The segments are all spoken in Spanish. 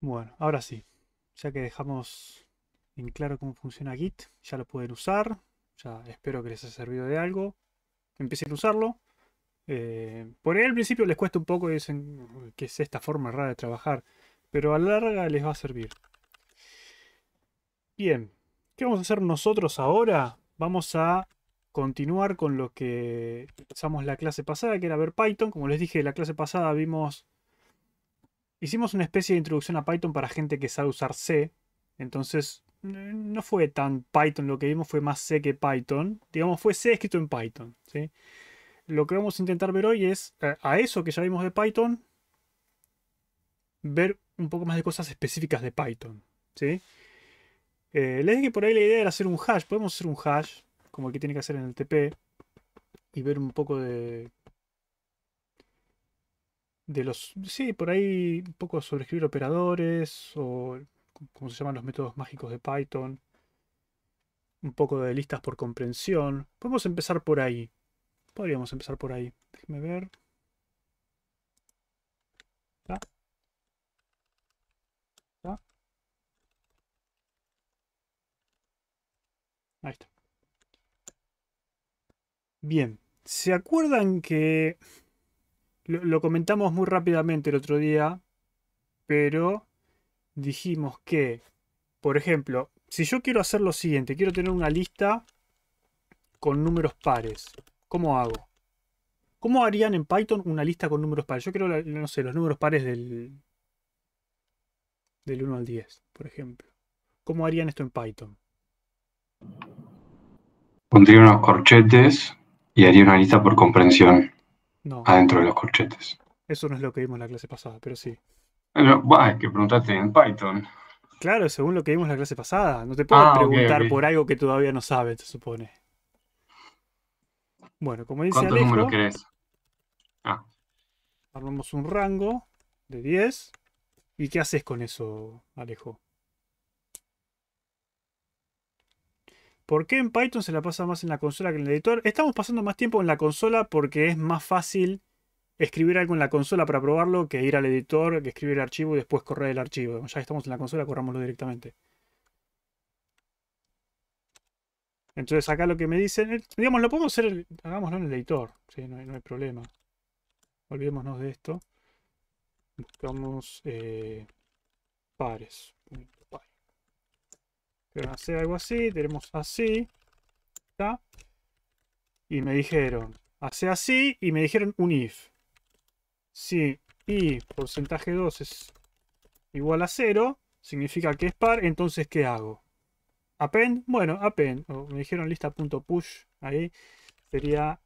Bueno, ahora sí, ya que dejamos en claro cómo funciona Git, ya lo pueden usar. Ya espero que les haya servido de algo. Empiecen a usarlo. Por ahí al principio les cuesta un poco y dicen que es esta forma rara de trabajar, pero a la larga les va a servir. Bien, ¿qué vamos a hacer nosotros ahora? Vamos a continuar con lo que empezamos la clase pasada, que era ver Python. Como les dije, la clase pasada hicimos una especie de introducción a Python para gente que sabe usar C. Entonces, no fue tan Python lo que vimos, fue más C que Python. Digamos, fue C escrito en Python, ¿sí? Lo que vamos a intentar ver hoy es a eso que ya vimos de Python, ver un poco más de cosas específicas de Python, ¿sí? Les dije que por ahí la idea era hacer un hash. Podemos hacer un hash, como el que tiene que hacer en el TP, y ver un poco de los... Sí, por ahí un poco sobre escribir operadores o como se llaman los métodos mágicos de Python. Un poco de listas por comprensión. Podemos empezar por ahí. Podríamos empezar por ahí. Déjeme ver. ¿Está? ¿Está? Ahí está. Bien. ¿Se acuerdan que lo comentamos muy rápidamente el otro día? Pero dijimos que, por ejemplo, si yo quiero hacer lo siguiente, quiero tener una lista con números pares. ¿Cómo hago? ¿Cómo harían en Python una lista con números pares? Yo quiero, no sé, los números pares del 1 al 10, por ejemplo. ¿Cómo harían esto en Python? Pondría unos corchetes y haría una lista por comprensión No, adentro de los corchetes. eso no es lo que vimos en la clase pasada, pero sí. Bueno, bah, que preguntaste en Python. Claro, según lo que vimos en la clase pasada. No te puedo Ah, ok, preguntar por ok. algo que todavía no sabes, se supone. Bueno, como dice ¿Cuántos números Alejo, querés? Ah, armamos un rango de 10. ¿Y qué haces con eso, Alejo? ¿Por qué en Python se la pasa más en la consola que en el editor? Estamos pasando más tiempo en la consola porque es más fácil escribir algo en la consola para probarlo que ir al editor, que escribir el archivo y después correr el archivo. Ya que estamos en la consola, corrámoslo directamente. Entonces acá lo que me dicen, digamos, lo podemos hacer, hagámoslo en el editor, ¿sí? No hay problema. Olvidémonos de esto. Buscamos pares. Pero hacer algo así, tenemos así, ¿está? Y me dijeron, hace así, y me dijeron un if. Si y porcentaje 2 es igual a cero, significa que es par, entonces ¿qué hago? Append, bueno, append, o me dijeron lista.push, ahí sería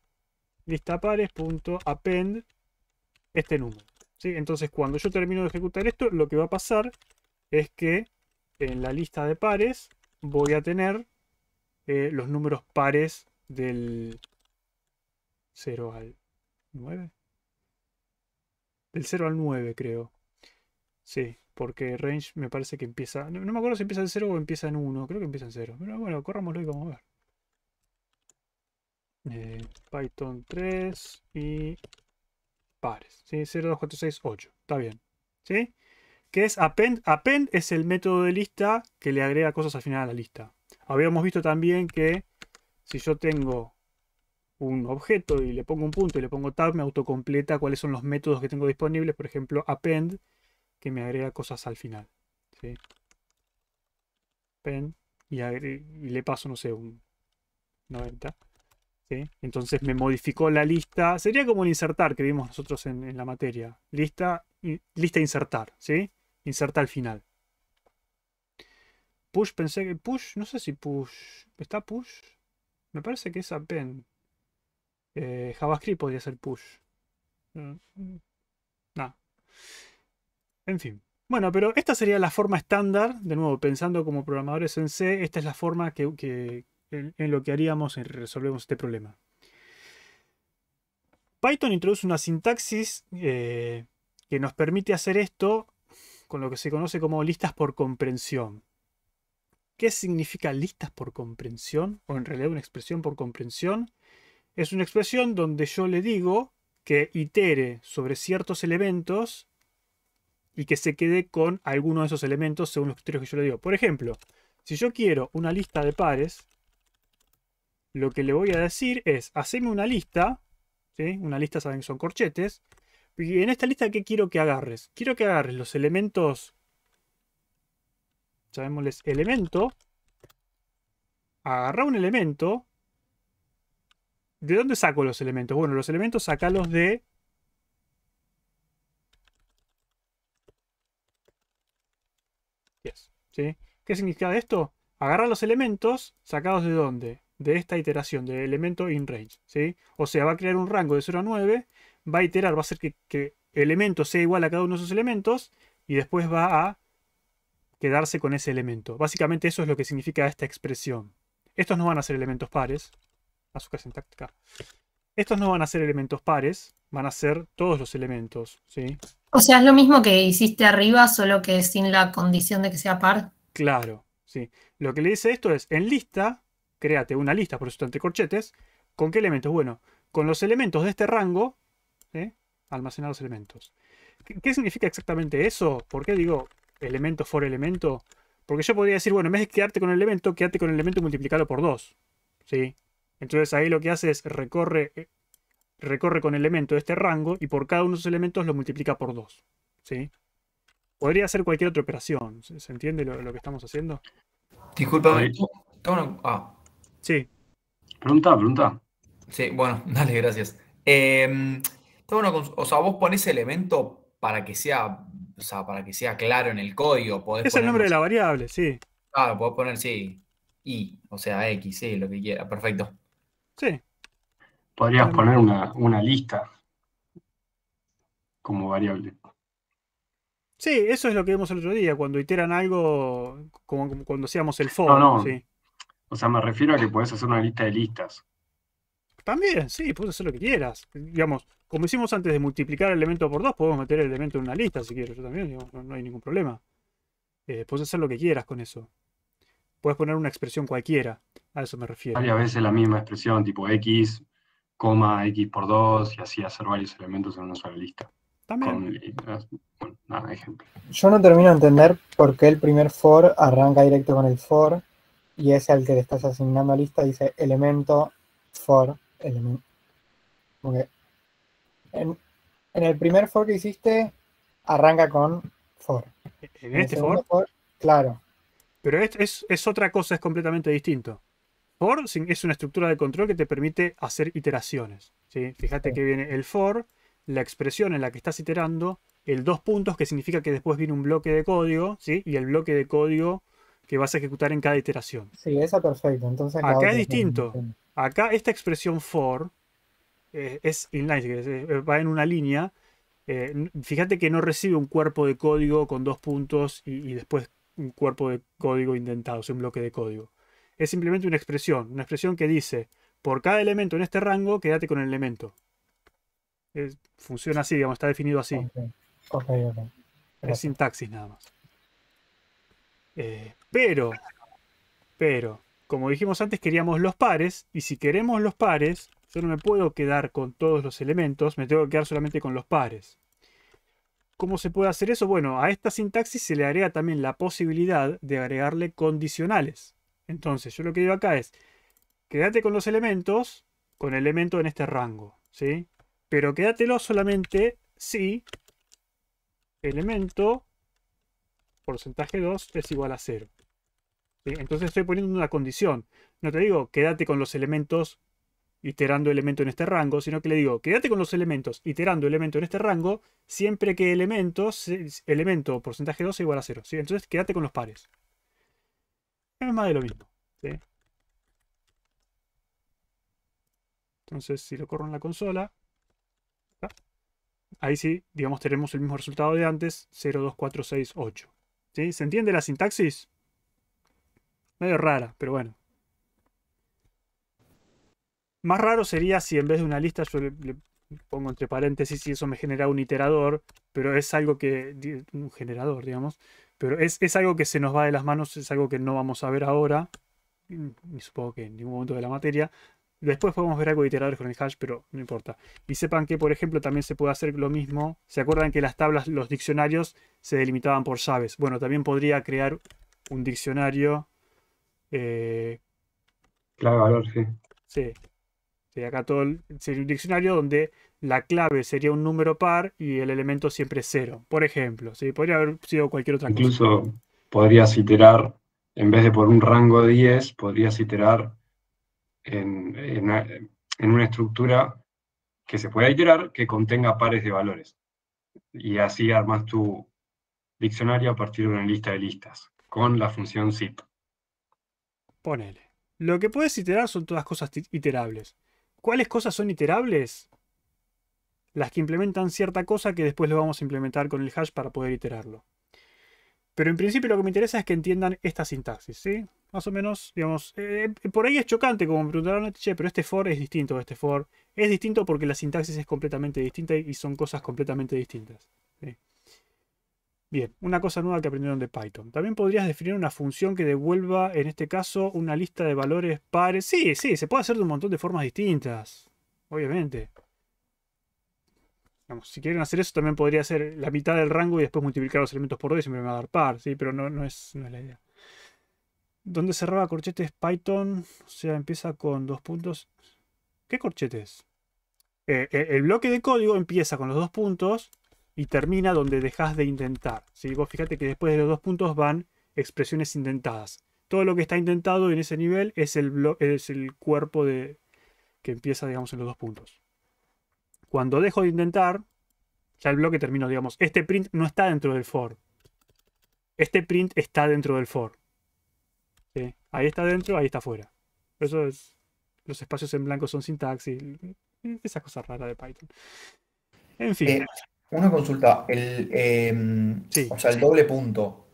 lista pares.append este número. ¿Sí? Entonces cuando yo termino de ejecutar esto, lo que va a pasar es que en la lista de pares voy a tener los números pares del 0 al 9. Del 0 al 9 creo. Sí, porque range me parece que empieza... No, no me acuerdo si empieza en 0 o empieza en 1. Creo que empieza en 0. Pero bueno, corrámoslo y vamos a ver. Python 3 y pares. ¿Sí? 0, 2, 4, 6, 8. Está bien. ¿Sí? ¿Qué es append? Append es el método de lista que le agrega cosas al final a la lista. Habíamos visto también que si yo tengo un objeto y le pongo un punto y le pongo tab, me autocompleta cuáles son los métodos que tengo disponibles. Por ejemplo, append, que me agrega cosas al final. ¿Sí? Append y le paso, no sé, un 90. ¿Sí? Entonces me modificó la lista. Sería como el insertar que vimos nosotros en la materia. Lista insertar. ¿Sí? Inserta al final. Push, pensé que push, no sé si push. ¿Está push? Me parece que es append. JavaScript podría ser push. No. En fin. Bueno, pero esta sería la forma estándar. De nuevo, pensando como programadores en C, esta es la forma en lo que haríamos y resolvemos este problema. Python introduce una sintaxis que nos permite hacer esto con lo que se conoce como listas por comprensión. ¿Qué significa listas por comprensión? O en realidad una expresión por comprensión. Es una expresión donde yo le digo que itere sobre ciertos elementos y que se quede con alguno de esos elementos según los criterios que yo le digo. Por ejemplo, si yo quiero una lista de pares, lo que le voy a decir es, haceme una lista, ¿sí? Una lista, saben que son corchetes, y en esta lista, ¿qué quiero que agarres? Quiero que agarres los elementos, llamémosles elemento, agarra un elemento. ¿De dónde saco los elementos? Bueno, los elementos sacalos de... Yes, ¿sí? ¿Qué significa esto? Agarra los elementos sacados de dónde? De esta iteración, de elemento in range, ¿sí? O sea, va a crear un rango de 0 a 9, va a iterar, va a hacer que elemento sea igual a cada uno de esos elementos y después va a quedarse con ese elemento. Básicamente eso es lo que significa esta expresión. Estos no van a ser elementos pares. Azúcar sintáctica. Estos no van a ser elementos pares, van a ser todos los elementos, ¿sí? O sea, es lo mismo que hiciste arriba, solo que sin la condición de que sea par. Claro, sí. Lo que le dice esto es, en lista, créate una lista, por eso está entre corchetes, ¿con qué elementos? Bueno, con los elementos de este rango, ¿sí? Almacenar los elementos. ¿Qué significa exactamente eso? ¿Por qué digo elemento for elemento? Porque yo podría decir, bueno, en vez de quedarte con el elemento, quédate con el elemento y multiplicarlo por 2, ¿sí? Entonces ahí lo que hace es recorre con elemento de este rango y por cada uno de esos elementos lo multiplica por 2, ¿sí? Podría hacer cualquier otra operación. ¿Se entiende lo que estamos haciendo? Discúlpame. Ahí. Sí. Pregunta. Sí, bueno, dale, gracias. Está bueno, o sea, vos ponés elemento para que sea, o sea, para que sea claro en el código. Podés Es el poner, nombre no de sé, la variable, sí. claro, podés poner, sí, y, o sea, X, sí, lo que quiera. Perfecto. Sí. Podrías poner una lista como variable. Sí, eso es lo que vimos el otro día, cuando iteran algo, como cuando hacíamos el for, No. ¿sí? O sea, me refiero a que podés hacer una lista de listas. También, sí, puedes hacer lo que quieras. Digamos, como hicimos antes de multiplicar el elemento por 2, podemos meter el elemento en una lista si quieres. Yo también, digamos, no hay ningún problema. Puedes hacer lo que quieras con eso. Puedes poner una expresión cualquiera. A eso me refiero. Varias veces la misma expresión, tipo X, coma, X por 2, y así hacer varios elementos en una sola lista. También. Bueno, nada, ejemplo. Yo no termino de entender por qué el primer for arranca directo con el for y ese al que le estás asignando lista dice elemento for elemento. Porque en el primer for que hiciste arranca con for. En el este segundo for, claro. pero es otra cosa, es completamente distinto. For es una estructura de control que te permite hacer iteraciones, ¿sí? Fíjate que viene el for, la expresión en la que estás iterando, el dos puntos, que significa que después viene un bloque de código, ¿sí? Y el bloque de código que vas a ejecutar en cada iteración. Sí, eso perfecto. Entonces acá es distinto. Acá esta expresión for es inline, va en una línea. Fíjate que no recibe un cuerpo de código con dos puntos y después un cuerpo de código indentado, o sea, un bloque de código. Es simplemente una expresión que dice, por cada elemento en este rango, quédate con el elemento. Funciona así, digamos, está definido así. Ok. Es sintaxis nada más. Pero, como dijimos antes, queríamos los pares, y si queremos los pares, yo no me puedo quedar con todos los elementos, me tengo que quedar solamente con los pares. ¿Cómo se puede hacer eso? Bueno, a esta sintaxis se le agrega también la posibilidad de agregarle condicionales. Entonces, yo lo que digo acá es, quédate con los elementos, con el elemento en este rango, ¿sí? Pero quédatelo solamente si elemento porcentaje 2 es igual a 0. ¿Sí? Entonces estoy poniendo una condición. No te digo, quédate con los elementos iterando elemento en este rango, sino que le digo, quédate con los elementos iterando elemento en este rango, siempre que elemento porcentaje 2 es igual a 0. ¿Sí? Entonces quédate con los pares. Es más de lo mismo. ¿Sí? Entonces, si lo corro en la consola, ahí sí, digamos, tenemos el mismo resultado de antes, 0, 2, 4, 6, 8. ¿Sí? ¿Se entiende la sintaxis? Medio rara, pero bueno. Más raro sería si en vez de una lista yo le pongo entre paréntesis y eso me genera un iterador, pero es algo que... un generador, digamos. Pero es algo que se nos va de las manos, es algo que no vamos a ver ahora, ni supongo que en ningún momento de la materia. Después podemos ver algo de iteradores con el hash, pero no importa. Y sepan que, por ejemplo, también se puede hacer lo mismo. ¿Se acuerdan que las tablas, los diccionarios se delimitaban por llaves? Bueno, también podría crear un diccionario. Clave valor, sí. Sí. Sí, acá sería un diccionario donde la clave sería un número par y el elemento siempre es cero. Por ejemplo, ¿sí? Podría haber sido cualquier otra cosa. Incluso podrías iterar, en vez de por un rango de 10, podrías iterar en una estructura que se pueda iterar que contenga pares de valores. Y así armas tu diccionario a partir de una lista de listas, con la función zip. Ponele. Lo que puedes iterar son todas cosas iterables. ¿Cuáles cosas son iterables? Las que implementan cierta cosa que después lo vamos a implementar con el hash para poder iterarlo. Pero en principio lo que me interesa es que entiendan esta sintaxis, ¿sí? Más o menos, digamos, por ahí es chocante como me preguntaron, che, pero este for es distinto a este for. Es distinto porque la sintaxis es completamente distinta y son cosas completamente distintas. ¿Sí? Bien, una cosa nueva que aprendieron de Python. También podrías definir una función que devuelva, en este caso, una lista de valores pares. Sí, sí, se puede hacer de un montón de formas distintas. Obviamente. Vamos, si quieren hacer eso, también podría ser la mitad del rango y después multiplicar los elementos por 2 y siempre me va a dar par, ¿sí? Pero no es la idea. ¿Dónde cerraba corchetes Python? O sea, empieza con 2 puntos. ¿Qué corchetes? El bloque de código empieza con los 2 puntos y termina donde dejas de intentar. ¿Sí? Vos fíjate que después de los 2 puntos van expresiones intentadas. Todo lo que está intentado en ese nivel es el cuerpo que empieza, digamos, en los 2 puntos. Cuando dejo de intentar, ya el bloque terminó, digamos. Este print no está dentro del for. Este print está dentro del for. ¿Sí? Ahí está dentro, ahí está fuera. Eso es. Los espacios en blanco son sintaxis. Esa cosa rara de Python. En fin. Una consulta. Sí. O sea, el doble punto.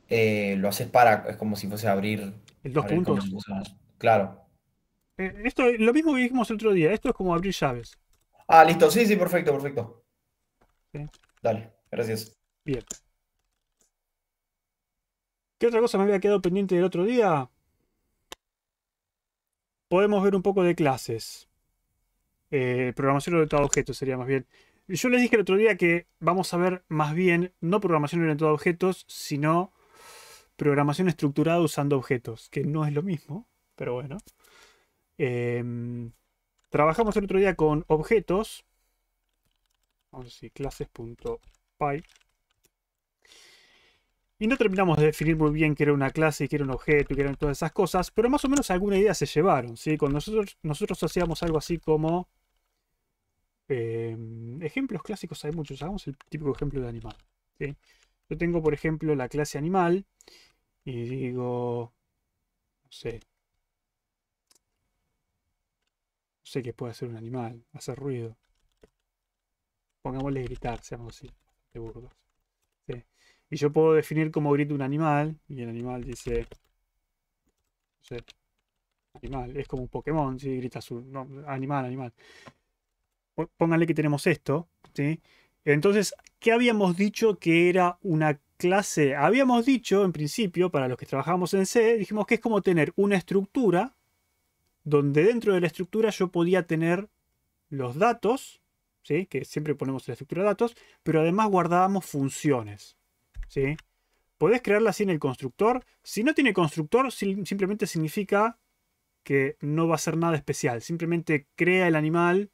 Lo haces es como si fuese abrir. ¿El 2 abrir puntos? Claro. Esto es lo mismo que dijimos el otro día. Esto es como abrir llaves. Ah, listo. Sí, sí, perfecto, perfecto. ¿Sí? Dale, gracias. Bien. ¿Qué otra cosa me había quedado pendiente del otro día? Podemos ver un poco de clases. Programación orientada a objetos sería más bien. Yo les dije el otro día que vamos a ver más bien no programación orientada a objetos, sino programación estructurada usando objetos, que no es lo mismo, pero bueno. Trabajamos el otro día con objetos. Vamos a decir clases.py. Y no terminamos de definir muy bien qué era una clase y qué era un objeto y qué eran todas esas cosas, pero más o menos alguna idea se llevaron. ¿Sí? Cuando nosotros hacíamos algo así como... ejemplos clásicos hay muchos. Hagamos el típico ejemplo de animal. ¿Sí? Yo tengo, por ejemplo, la clase animal y digo... No sé. No sé qué puede hacer un animal. Hacer ruido. Pongámosle gritar, seamos así. De burdos. ¿Sí? Y yo puedo definir cómo grita un animal. Y el animal dice... No sé. Animal. Es como un Pokémon. ¿Sí? Grita su... No, animal, animal. Pónganle que tenemos esto. ¿Sí? Entonces, ¿qué habíamos dicho que era una clase? Habíamos dicho, en principio, para los que trabajamos en C, dijimos que es como tener una estructura donde dentro de la estructura yo podía tener los datos, ¿sí? Que siempre ponemos en la estructura de datos, pero además guardábamos funciones. ¿Sí? Podés crearla así en el constructor. Si no tiene constructor, simplemente significa que no va a ser nada especial. Simplemente crea el animal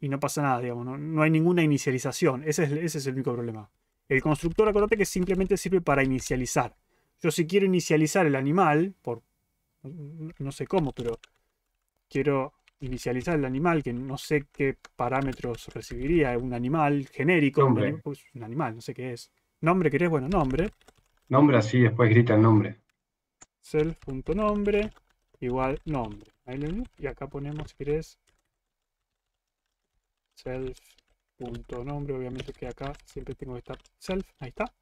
y no pasa nada, digamos. No hay ninguna inicialización. Ese es el único problema. El constructor, acordate que simplemente sirve para inicializar. Yo si quiero inicializar el animal, no sé cómo, pero quiero inicializar el animal, que no sé qué parámetros recibiría un animal genérico. Nombre. Un animal, no sé qué es. ¿Nombre querés? Bueno, nombre. Nombre así, después grita el nombre. Self.nombre igual nombre. Y acá ponemos, si querés, self.nombre. Obviamente que acá siempre tengo que estar self. Ahí está.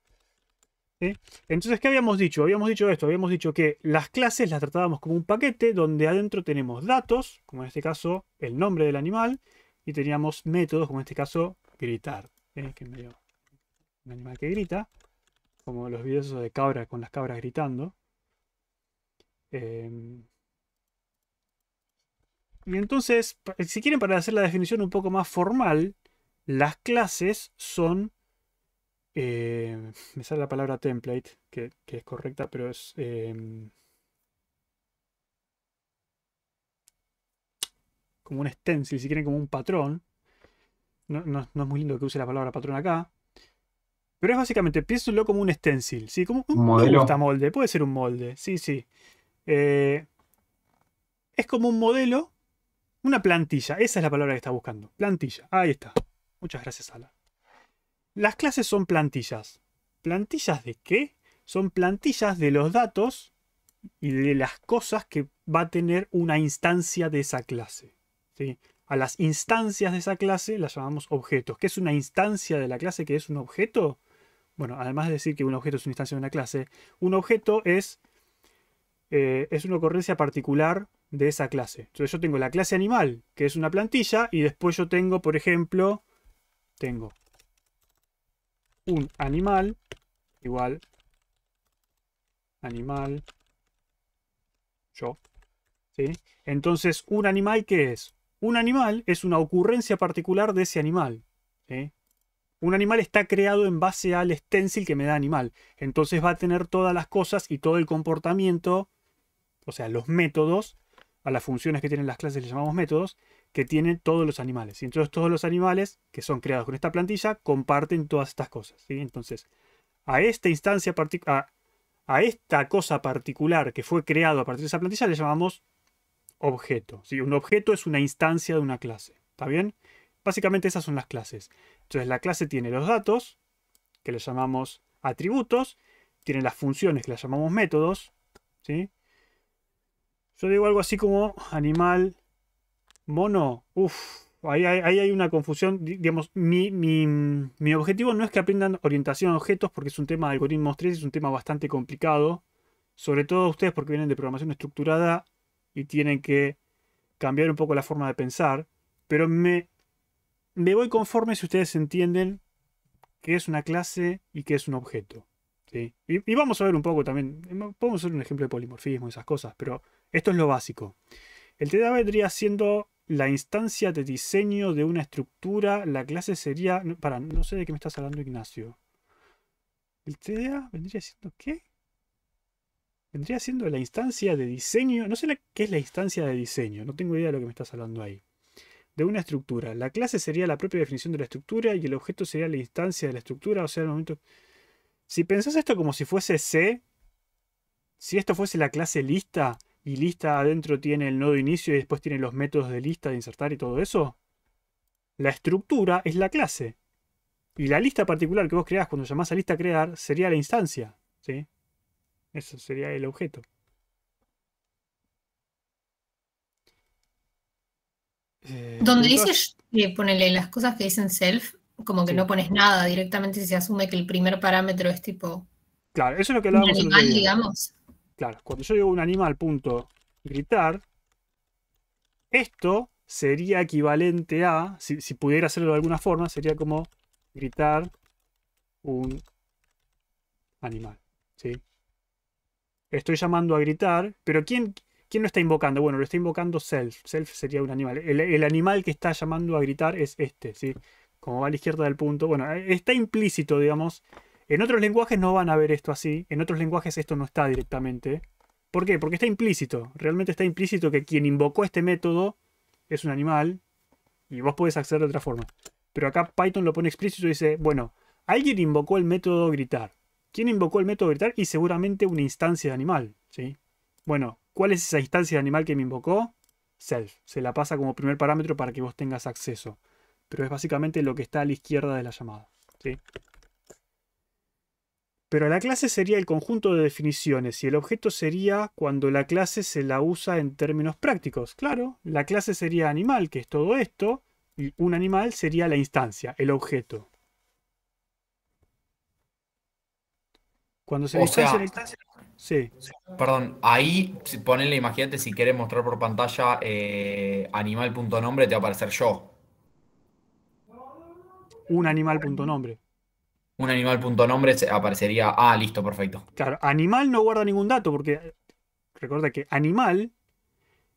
¿Sí? Entonces, ¿qué habíamos dicho? Habíamos dicho esto. Habíamos dicho que las clases las tratábamos como un paquete donde adentro tenemos datos, como en este caso el nombre del animal, y teníamos métodos, como en este caso gritar. Que es medio un animal que grita, como los videos esos de cabra con las cabras gritando. Y entonces, si quieren, para hacer la definición un poco más formal, las clases son... me sale la palabra template, que es correcta, pero es... como un stencil, si quieren, como un patrón. No es muy lindo que use la palabra patrón acá. Pero es básicamente, piénsenlo como un stencil, ¿sí? Como Un me modelo. gusta molde, puede ser un molde, sí, sí. Es como un modelo, una plantilla, esa es la palabra que está buscando. Plantilla, ahí está. Muchas gracias, Ala. Las clases son plantillas. ¿Plantillas de qué? Son plantillas de los datos y de las cosas que va a tener una instancia de esa clase, ¿sí? A las instancias de esa clase las llamamos objetos. ¿Qué es una instancia de la clase? ¿Qué es un objeto? Bueno, además de decir que un objeto es una instancia de una clase, un objeto es una ocurrencia particular de esa clase. Entonces yo tengo la clase animal, que es una plantilla, y después yo tengo, por ejemplo, tengo un animal igual animal yo, ¿sí? Entonces, ¿un animal qué es? Un animal es una ocurrencia particular de ese animal, ¿sí? Un animal está creado en base al stencil que me da animal. Entonces va a tener todas las cosas y todo el comportamiento, o sea, los métodos, a las funciones que tienen las clases les llamamos métodos, que tienen todos los animales. Y entonces todos los animales que son creados con esta plantilla comparten todas estas cosas, ¿sí? Entonces, a esta instancia a esta cosa particular que fue creado a partir de esa plantilla le llamamos objeto, ¿sí? Un objeto es una instancia de una clase. ¿Está bien? Básicamente esas son las clases. Entonces la clase tiene los datos, que le llamamos atributos, tiene las funciones, que las llamamos métodos, ¿sí? Yo digo algo así como animal, mono, ahí hay una confusión. Digamos, mi objetivo no es que aprendan orientación a objetos, porque es un tema de algoritmos 3, es un tema bastante complicado, sobre todo ustedes porque vienen de programación estructurada y tienen que cambiar un poco la forma de pensar, pero me voy conforme si ustedes entienden qué es una clase y qué es un objeto, ¿sí? Y vamos a ver un poco también, podemos hacer un ejemplo de polimorfismo y esas cosas, pero esto es lo básico. El TDA vendría siendo la instancia de diseño de una estructura, la clase sería... no sé de qué me estás hablando, Ignacio. ¿El TDA vendría siendo qué? Vendría siendo la instancia de diseño, no sé qué es la instancia de diseño, no tengo idea de lo que me estás hablando ahí. De una estructura. La clase sería la propia definición de la estructura y el objeto sería la instancia de la estructura, o sea, el momento... Si pensás esto como si fuese C, si esto fuese la clase lista, y lista adentro tiene el nodo inicio y después tiene los métodos de lista, de insertar y todo eso, la estructura es la clase. Y la lista particular que vos creás cuando llamás a lista crear sería la instancia, ¿sí? Eso sería el objeto. Donde Pero todas... dices, ponele las cosas que dicen self, como que Sí. no pones nada, directamente se asume que el primer parámetro es tipo Claro, eso es lo que un hablábamos el otro animal, día. digamos. Claro, cuando yo digo un animal punto gritar, esto sería equivalente a, si pudiera hacerlo de alguna forma, sería como gritar un animal, ¿sí? Estoy llamando a gritar, pero ¿quién lo está invocando? Bueno, lo está invocando self. Self sería un animal. El animal que está llamando a gritar es este, ¿sí? Como va a la izquierda del punto. Bueno, está implícito, digamos. En otros lenguajes no van a ver esto así. En otros lenguajes esto no está directamente. ¿Por qué? Porque está implícito. Realmente está implícito que quien invocó este método es un animal y vos podés acceder de otra forma. Pero acá Python lo pone explícito y dice, bueno, alguien invocó el método gritar. ¿Quién invocó el método gritar? Y seguramente una instancia de animal, ¿sí? Bueno, ¿cuál es esa instancia de animal que me invocó? Self. Se la pasa como primer parámetro para que vos tengas acceso. Pero es básicamente lo que está a la izquierda de la llamada, ¿sí? Pero la clase sería el conjunto de definiciones y el objeto sería cuando la clase se la usa en términos prácticos. Claro, la clase sería animal, que es todo esto, y un animal sería la instancia, el objeto. Cuando se O distancia sea, la instancia... Sí, perdón, ahí ponele, imagínate si querés mostrar por pantalla animal.nombre, te va a aparecer yo. un animal.nombre. Un animal.nombre aparecería. Ah, listo, perfecto. Claro, animal no guarda ningún dato porque recuerda que animal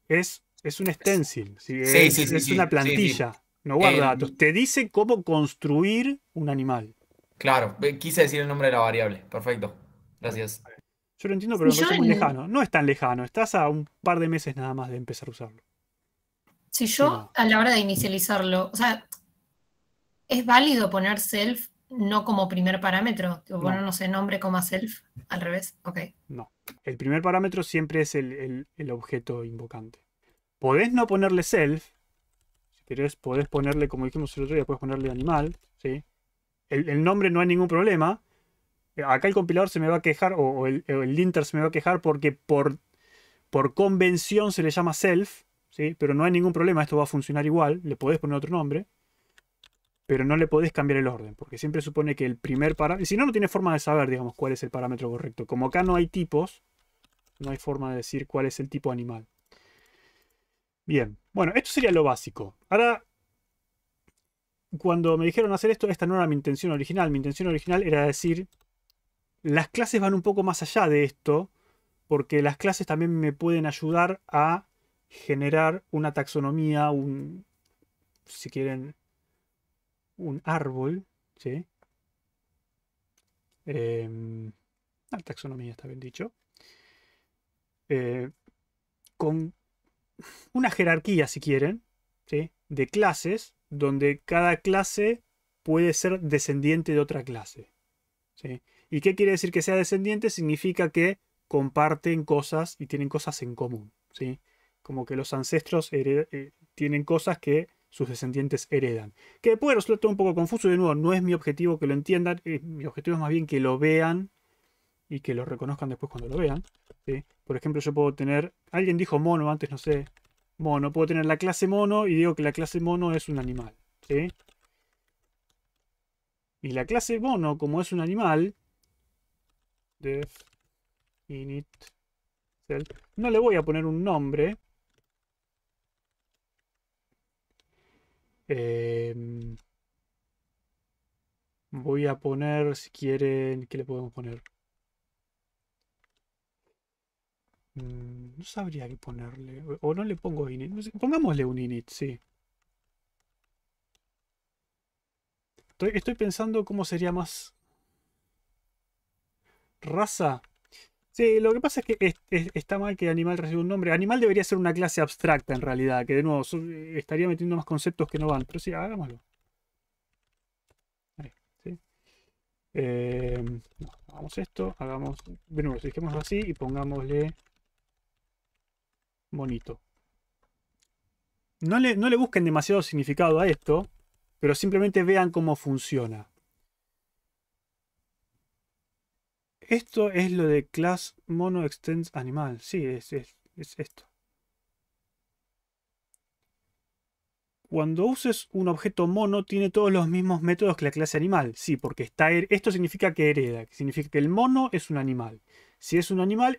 es Es un stencil. ¿Sí? Sí, Es, sí, sí, es sí, una sí, plantilla. sí. No guarda datos. El- Te dice cómo construir un animal. claro, quise decir el nombre de la variable. Perfecto. Gracias. Yo lo entiendo, pero Y me yo, parece muy lejano. No es tan lejano. Estás a un par de meses nada más de empezar a usarlo. si Sí, yo no. a la hora de inicializarlo, o sea, ¿es válido poner self no como primer parámetro? Tipo, poner, No, no sé, nombre, coma self, al revés. Ok. no. El primer parámetro siempre es el objeto invocante. Podés no ponerle self. Si querés, podés ponerle, como dijimos el otro día, podés ponerle animal. ¿Sí? El nombre no hay ningún problema. Acá el compilador se me va a quejar, o el linter se me va a quejar porque por convención se le llama self, ¿sí? Pero no hay ningún problema, esto va a funcionar igual, le podés poner otro nombre, pero no le podés cambiar el orden, porque siempre supone que el primer parámetro, si no, no tiene forma de saber, digamos, cuál es el parámetro correcto. Como acá no hay tipos, no hay forma de decir cuál es el tipo animal. Bien, bueno, esto sería lo básico. Ahora, cuando me dijeron hacer esto, esta no era mi intención original. Mi intención original era decir, las clases van un poco más allá de esto, porque las clases también me pueden ayudar a generar una taxonomía, si quieren, un árbol, ¿sí? Una taxonomía, está bien dicho. Con una jerarquía, si quieren, ¿sí? De clases, donde cada clase puede ser descendiente de otra clase, ¿sí? ¿Y qué quiere decir que sea descendiente? Significa que comparten cosas y tienen cosas en común, ¿sí? Como que los ancestros tienen cosas que sus descendientes heredan. Que puede resultar un poco confuso, de nuevo, no es mi objetivo que lo entiendan, mi objetivo es más bien que lo vean y que lo reconozcan después cuando lo vean, ¿sí? Por ejemplo, yo puedo tener, alguien dijo mono antes, no sé, mono, puedo tener la clase mono y digo que la clase mono es un animal, ¿sí? Y la clase mono, como es un animal, def init self, no le voy a poner un nombre. Voy a poner, si quieren, ¿qué le podemos poner? No sabría qué ponerle. O no le pongo init. No sé, pongámosle un init, sí. Estoy pensando cómo sería más raza. Sí, lo que pasa es que está mal que animal reciba un nombre. Animal debería ser una clase abstracta en realidad, que de nuevo estaría metiendo más conceptos que no van. Pero sí, hagámoslo. Ahí, ¿sí? No, hagamos esto, hagamos. De nuevo, dejémoslo así y pongámosle monito. No le busquen demasiado significado a esto, pero simplemente vean cómo funciona. Esto es lo de class mono extends animal. Sí, es esto. Cuando uses un objeto mono, tiene todos los mismos métodos que la clase animal. Sí, porque esto significa que hereda, que significa que el mono es un animal. Si es un animal,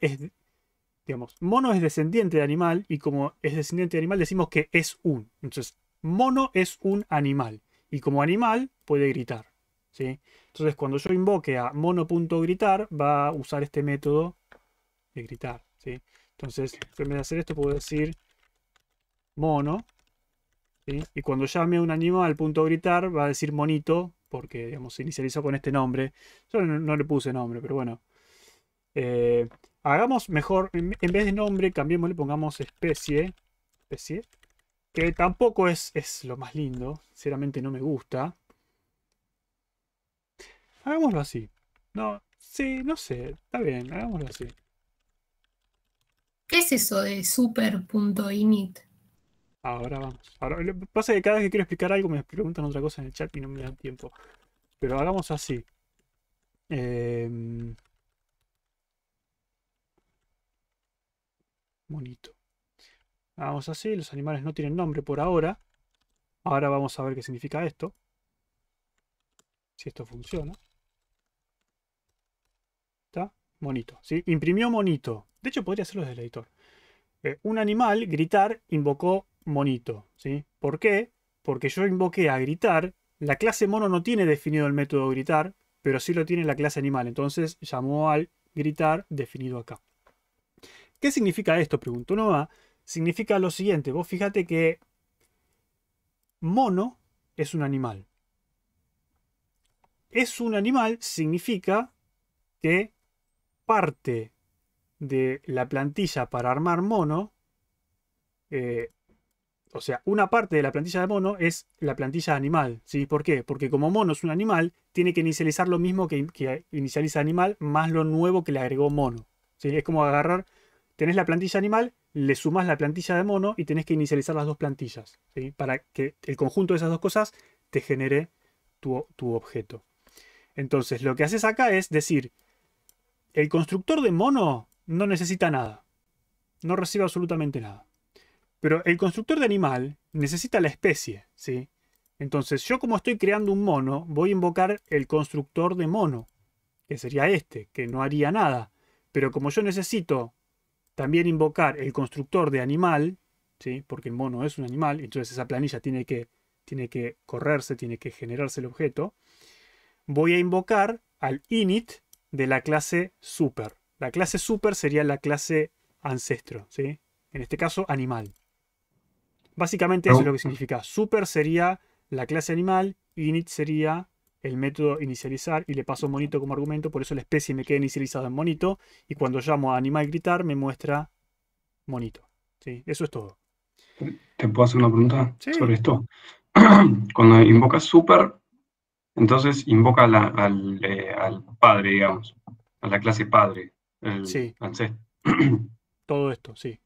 digamos, mono es descendiente de animal, y como es descendiente de animal, decimos que es un. Entonces, mono es un animal, y como animal puede gritar, ¿sí? Entonces, cuando yo invoque a mono.gritar, va a usar este método de gritar, ¿sí? Entonces, en vez de hacer esto, puedo decir mono, ¿sí? Y cuando llame a un animal.gritar, va a decir monito, porque, digamos, se inicializó con este nombre. Yo no le puse nombre, pero bueno. Hagamos mejor, en vez de nombre, cambiémosle, pongamos especie, que tampoco es lo más lindo, sinceramente no me gusta. Hagámoslo así. No, sí, no sé, está bien, hagámoslo así. ¿Qué es eso de super.init? Ahora vamos. Ahora, lo que pasa es que cada vez que quiero explicar algo me preguntan otra cosa en el chat y no me dan tiempo. Pero hagamos así. Monito. Hagamos así, los animales no tienen nombre por ahora. Ahora vamos a ver qué significa esto. Si esto funciona. ¿Está? Monito. ¿Sí? Imprimió monito. De hecho, podría hacerlo desde el editor. Un animal, gritar, invocó monito. ¿Sí? ¿Por qué? Porque yo invoqué a gritar. La clase mono no tiene definido el método gritar, pero sí lo tiene la clase animal. Entonces llamó al gritar definido acá. ¿Qué significa esto? Preguntó Noah. significa lo siguiente. Vos fíjate que mono es un animal. Es un animal significa que parte de la plantilla para armar mono, o sea, una parte de la plantilla de mono es la plantilla de animal. ¿Sí? ¿Por qué? Porque como mono es un animal, tiene que inicializar lo mismo que inicializa animal más lo nuevo que le agregó mono. ¿Sí? Es como agarrar, tenés la plantilla animal, le sumás la plantilla de mono y tenés que inicializar las dos plantillas. ¿Sí? Para que el conjunto de esas dos cosas te genere tu objeto. Entonces, lo que haces acá es decir, el constructor de mono no necesita nada. No recibe absolutamente nada. Pero el constructor de animal necesita la especie, ¿sí? Entonces, yo como estoy creando un mono, voy a invocar el constructor de mono, que sería este, que no haría nada. Pero como yo necesito también invocar el constructor de animal, ¿sí? Porque el mono es un animal, entonces esa planilla tiene que correrse, tiene que generarse el objeto, voy a invocar al init de la clase super. La clase super sería la clase ancestro, ¿sí? En este caso, animal. Básicamente eso es lo que significa. Super sería la clase animal, init sería el método inicializar y le paso monito como argumento, por eso la especie me queda inicializada en monito y cuando llamo a animal gritar me muestra monito. ¿Sí? Eso es todo. ¿Te puedo hacer una pregunta Sí. sobre esto? Cuando invocas super, entonces invoca al padre, digamos, a la clase padre, el Sí, ancestro. todo esto, sí.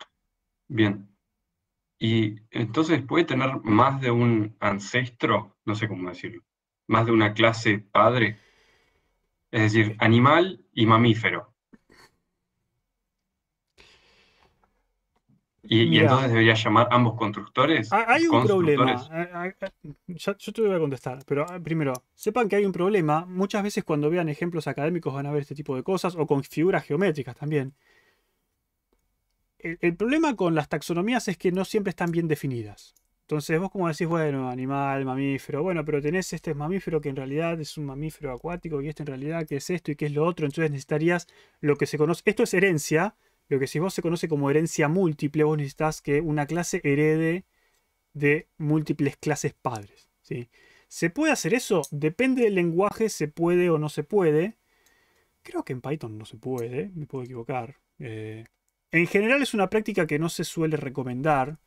Bien. Y entonces puede tener más de un ancestro, no sé cómo decirlo, más de una clase padre, es decir, animal y mamífero. Y Mira, entonces debería llamar ambos constructores, hay un problema. constructores. Yo te voy a contestar, pero primero, sepan que hay un problema. Muchas veces cuando vean ejemplos académicos van a ver este tipo de cosas, o con figuras geométricas también. El problema con las taxonomías es que no siempre están bien definidas. Entonces vos como decís, bueno, animal, mamífero, bueno, pero tenés este mamífero que en realidad es un mamífero acuático y este en realidad que es esto y que es lo otro, entonces necesitarías lo que se conoce, esto es herencia, lo que si vos se conoce como herencia múltiple, vos necesitas que una clase herede de múltiples clases padres, ¿sí? ¿Se puede hacer eso? Depende del lenguaje, se puede o no se puede. Creo que en Python no se puede, me puedo equivocar. En general es una práctica que no se suele recomendar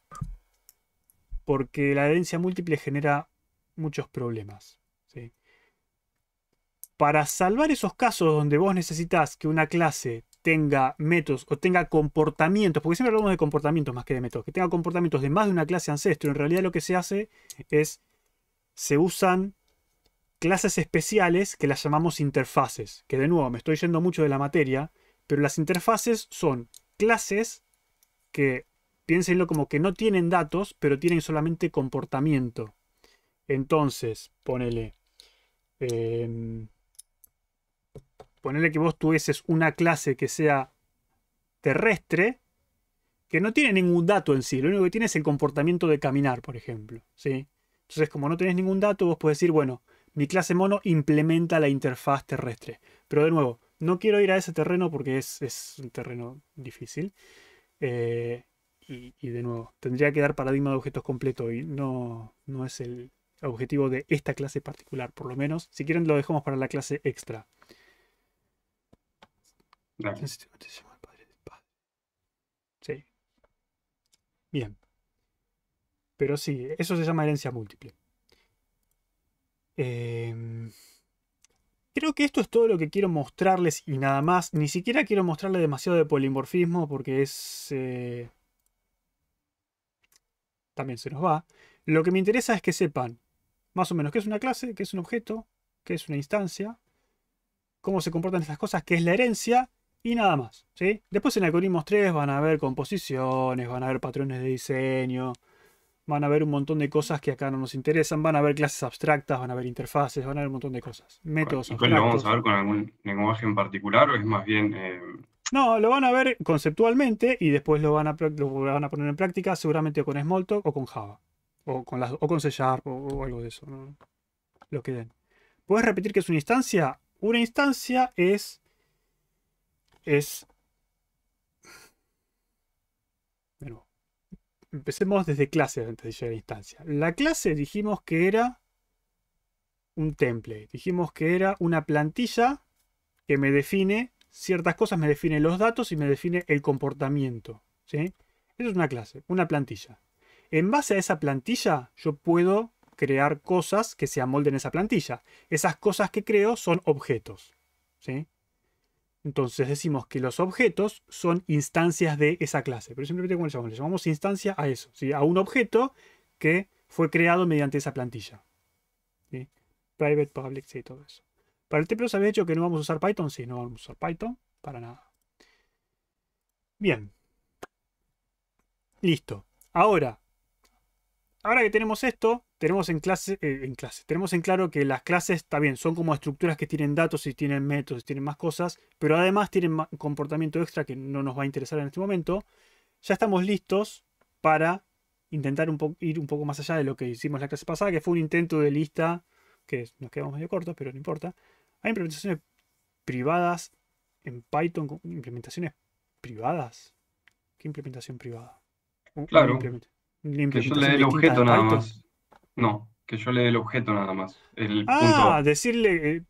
porque la herencia múltiple genera muchos problemas. ¿Sí? Para salvar esos casos donde vos necesitas que una clase tenga métodos o tenga comportamientos, porque siempre hablamos de comportamientos más que de métodos, que tenga comportamientos de más de una clase ancestro, en realidad lo que se hace es, se usan clases especiales que las llamamos interfaces, que de nuevo me estoy yendo mucho de la materia, pero las interfaces son clases que, piénsenlo como que no tienen datos, pero tienen solamente comportamiento. Entonces, ponele que vos tuvieses una clase que sea terrestre, que no tiene ningún dato en sí, lo único que tiene es el comportamiento de caminar, por ejemplo. ¿Sí? Entonces, como no tenés ningún dato, vos podés decir, bueno, mi clase mono implementa la interfaz terrestre. Pero de nuevo, no quiero ir a ese terreno porque es un terreno difícil. Y de nuevo, tendría que dar paradigma de objetos completo y no es el objetivo de esta clase particular, por lo menos. Si quieren lo dejamos para la clase extra. Dale. Sí. Bien. Pero sí, eso se llama herencia múltiple. Creo que esto es todo lo que quiero mostrarles y nada más. Ni siquiera quiero mostrarles demasiado de polimorfismo porque es... también se nos va. Lo que me interesa es que sepan más o menos qué es una clase, qué es un objeto, qué es una instancia, cómo se comportan estas cosas, qué es la herencia y nada más. ¿Sí? Después en algoritmos 3 van a ver composiciones, van a ver patrones de diseño, van a ver un montón de cosas que acá no nos interesan, van a ver clases abstractas, van a ver interfaces, van a ver un montón de cosas. Métodos ¿Y cuál lo vamos abstractos. a ver con algún lenguaje en particular o es más bien... No, lo van a ver conceptualmente y después lo van a poner en práctica seguramente con Smalltalk o con Java. O con C# o algo de eso. ¿No? Lo que den. ¿Puedes repetir qué es una instancia? Una instancia es... De nuevo. empecemos desde clases antes de llegar a instancia. La clase dijimos que era un template. Dijimos que era una plantilla que me define ciertas cosas, me define los datos y me define el comportamiento. ¿Sí? Eso es una clase, una plantilla. En base a esa plantilla, yo puedo crear cosas que se amolden a esa plantilla. Esas cosas que creo son objetos. ¿Sí? Entonces decimos que los objetos son instancias de esa clase. Pero simplemente, ¿cómo le llamamos? Le llamamos instancia a eso. ¿Sí? A un objeto que fue creado mediante esa plantilla. ¿Sí? Private, public, sí, todo eso. Para el TP, ¿os había dicho que no vamos a usar Python? Sí, no vamos a usar Python. Para nada. Bien. Listo. Ahora que tenemos esto, tenemos tenemos en claro que las clases, está bien, son como estructuras que tienen datos y tienen métodos y tienen más cosas, pero además tienen comportamiento extra que no nos va a interesar en este momento. Ya estamos listos para intentar ir un poco más allá de lo que hicimos la clase pasada, que fue un intento de lista, que nos quedamos medio cortos, pero no importa. Hay implementaciones privadas en Python, implementaciones privadas. ¿Qué implementación privada? Claro, que yo le dé el objeto nada más. No, que yo le dé el objeto nada más. El punto. Decirle,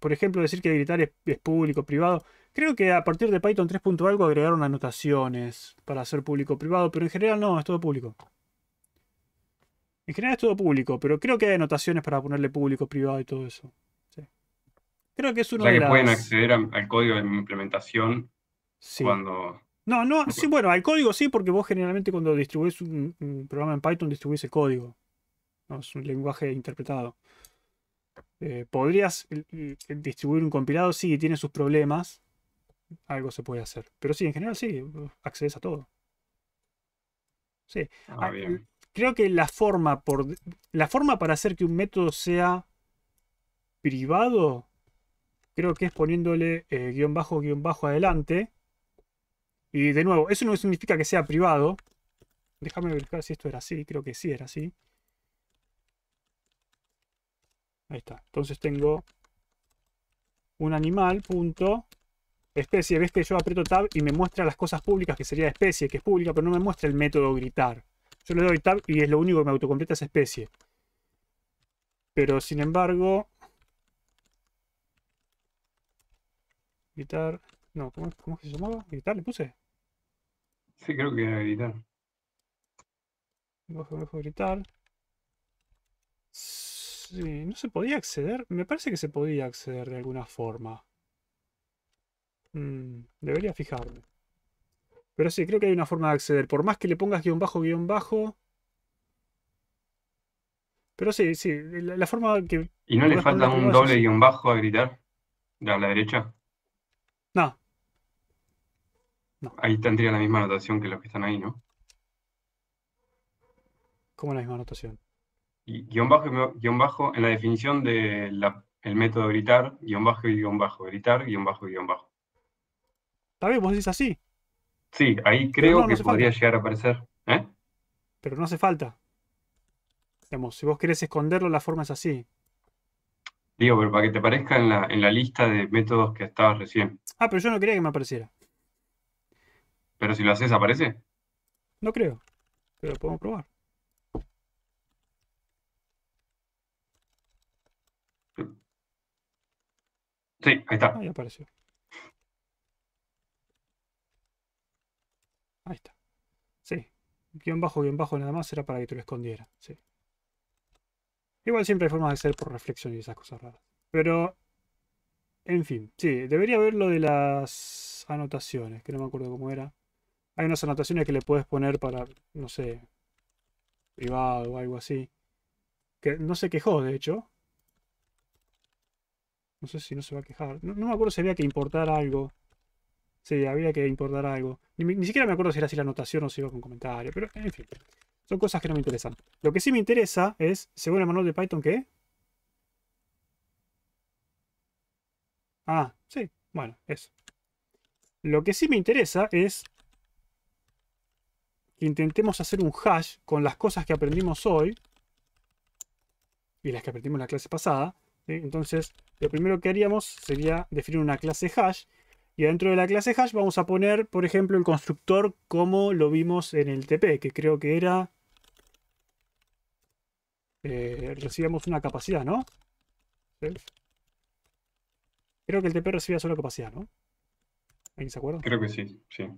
por ejemplo, decir que gritar es público, privado. Creo que a partir de Python 3. algo agregaron anotaciones para hacer público, privado, pero en general no, es todo público. En general es todo público, pero creo que hay anotaciones para ponerle público, privado y todo eso. Sí. Creo que es uno O sea de que las... pueden acceder al código de mi implementación Sí. cuando... No, sí, bueno, al código sí, porque vos generalmente cuando distribuís un programa en Python distribuís el código. No, es un lenguaje interpretado. Podrías distribuir un compilado, sí, tiene sus problemas. Algo se puede hacer. Pero sí, en general sí, accedes a todo. Sí. bien. Creo que la forma para hacer que un método sea privado, creo que es poniéndole guión bajo adelante. Y de nuevo, eso no significa que sea privado. Déjame verificar si esto era así. Creo que sí era así. Ahí está. Entonces tengo un animal, punto, especie. Ves que yo aprieto tab y me muestra las cosas públicas, que sería especie, que es pública, pero no me muestra el método gritar. Yo le doy tab y es lo único que me autocompleta esa especie. Pero sin embargo... Gritar... No, ¿cómo es que se llamaba? ¿Gritar le puse? Sí, creo que era gritar. Bajo gritar. Sí, no se podía acceder. Me parece que se podía acceder de alguna forma. Debería fijarme. Pero sí, creo que hay una forma de acceder. Por más que le pongas guión bajo. Pero sí, la forma que... ¿Y no le podés falta ponerlo un privado es doble así. guión bajo a gritar? ¿De a la derecha? No. Ahí tendría la misma anotación que los que están ahí, ¿no? Como la misma anotación. Y guión bajo en la definición del método gritar, guión bajo, gritar, guión bajo. Está bien, vos decís así. Sí, ahí Pero creo no que hace podría falta. llegar a aparecer. ¿Eh? Pero no hace falta. Digamos, si vos querés esconderlo, la forma es así. Digo, pero para que te aparezca en la lista de métodos que estabas recién. Ah, pero yo no quería que me apareciera. Pero si lo haces, ¿aparece? No creo. Pero podemos probar. Sí, ahí está. Ahí apareció. Ahí está. Sí. Guión bajo nada más era para que te lo escondiera. Sí. Igual siempre hay formas de hacer por reflexión y esas cosas raras. Pero, en fin. Sí, debería haber lo de las anotaciones, que no me acuerdo cómo era. Hay unas anotaciones que le puedes poner para, no sé, privado o algo así. Que no se quejó, de hecho. No sé si no se va a quejar. No me acuerdo si había que importar algo. Sí, había que importar algo. Ni siquiera me acuerdo si era así la anotación o si iba con comentario. Pero, en fin. Son cosas que no me interesan. Lo que sí me interesa es, según el manual de Python, ¿qué? Ah, sí. Bueno, eso. Lo que sí me interesa es que intentemos hacer un hash con las cosas que aprendimos hoy y las que aprendimos en la clase pasada. ¿Sí? Entonces, lo primero que haríamos sería definir una clase hash. Y dentro de la clase hash vamos a poner, por ejemplo, el constructor como lo vimos en el TP, que creo que era... recibíamos una capacidad, ¿no? Self. Creo que el TP recibía solo capacidad, ¿no? ¿Alguien se acuerda? Creo que sí, sí.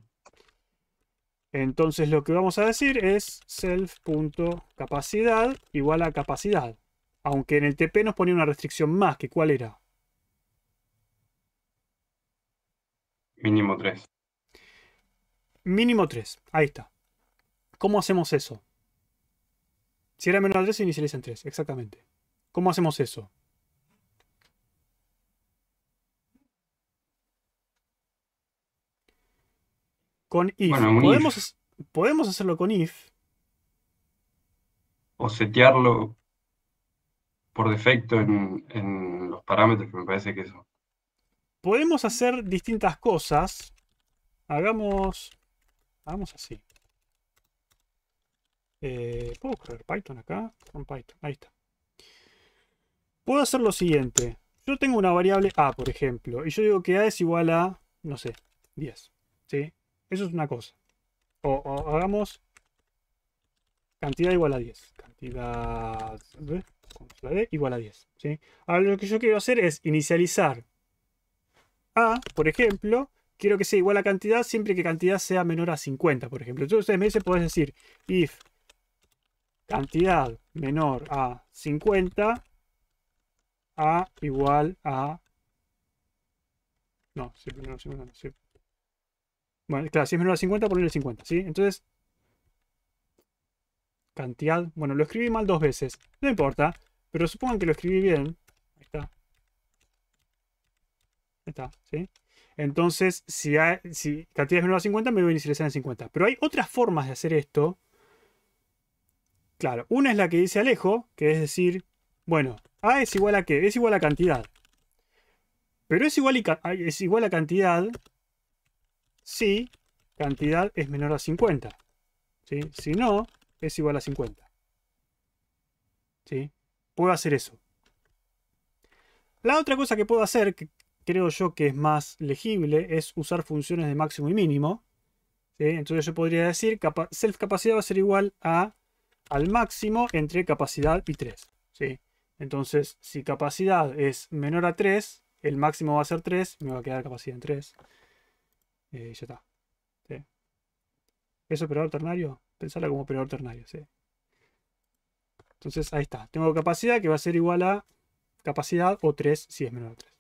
Entonces lo que vamos a decir es self.capacidad igual a capacidad. Aunque en el TP nos ponía una restricción más, que ¿cuál era? Mínimo 3. Mínimo 3. Ahí está. ¿Cómo hacemos eso? Si era menor a 3, se inicializa en 3. Exactamente. ¿Cómo hacemos eso? Con if. Bueno, un if. Podemos hacerlo con if. O setearlo por defecto en los parámetros, que me parece que eso. Podemos hacer distintas cosas. Hagamos así. ¿Puedo correr Python acá? Con Python. Ahí está. Puedo hacer lo siguiente. Yo tengo una variable a, por ejemplo, y yo digo que a es igual a, no sé, 10. ¿Sí? Eso es una cosa. O hagamos cantidad igual a 10. Cantidad igual a 10. ¿Sí? Ahora lo que yo quiero hacer es inicializar a, por ejemplo, quiero que sea igual a cantidad siempre que cantidad sea menor a 50, por ejemplo. Entonces ustedes me dicen, podés decir if cantidad menor a 50 a igual a... No, si es menor a 50, no, sí. Bueno, claro, si es menor a 50, ponerle 50, ¿sí? Entonces, cantidad... Bueno, lo escribí mal 2 veces. No importa, pero supongan que lo escribí bien. Ahí está. Ahí está, ¿sí? Entonces, si cantidad es menor a 50, me voy a inicializar en 50. Pero hay otras formas de hacer esto. Claro, una es la que dice Alejo, que es decir, bueno, A es igual a ¿qué? Es igual a cantidad. Pero es igual a cantidad si cantidad es menor a 50. ¿Sí? Si no, es igual a 50. ¿Sí? Puedo hacer eso. La otra cosa que puedo hacer, que creo yo que es más legible, es usar funciones de máximo y mínimo. ¿Sí? Entonces yo podría decir self capacidad va a ser igual al máximo entre capacidad y 3. ¿Sí? Entonces, si capacidad es menor a 3, el máximo va a ser 3, me va a quedar capacidad en 3. Ya está. ¿Sí? ¿Es operador ternario? Pensarla como operador ternario. ¿Sí? Entonces, ahí está. Tengo capacidad que va a ser igual a capacidad o 3 si es menor a 3.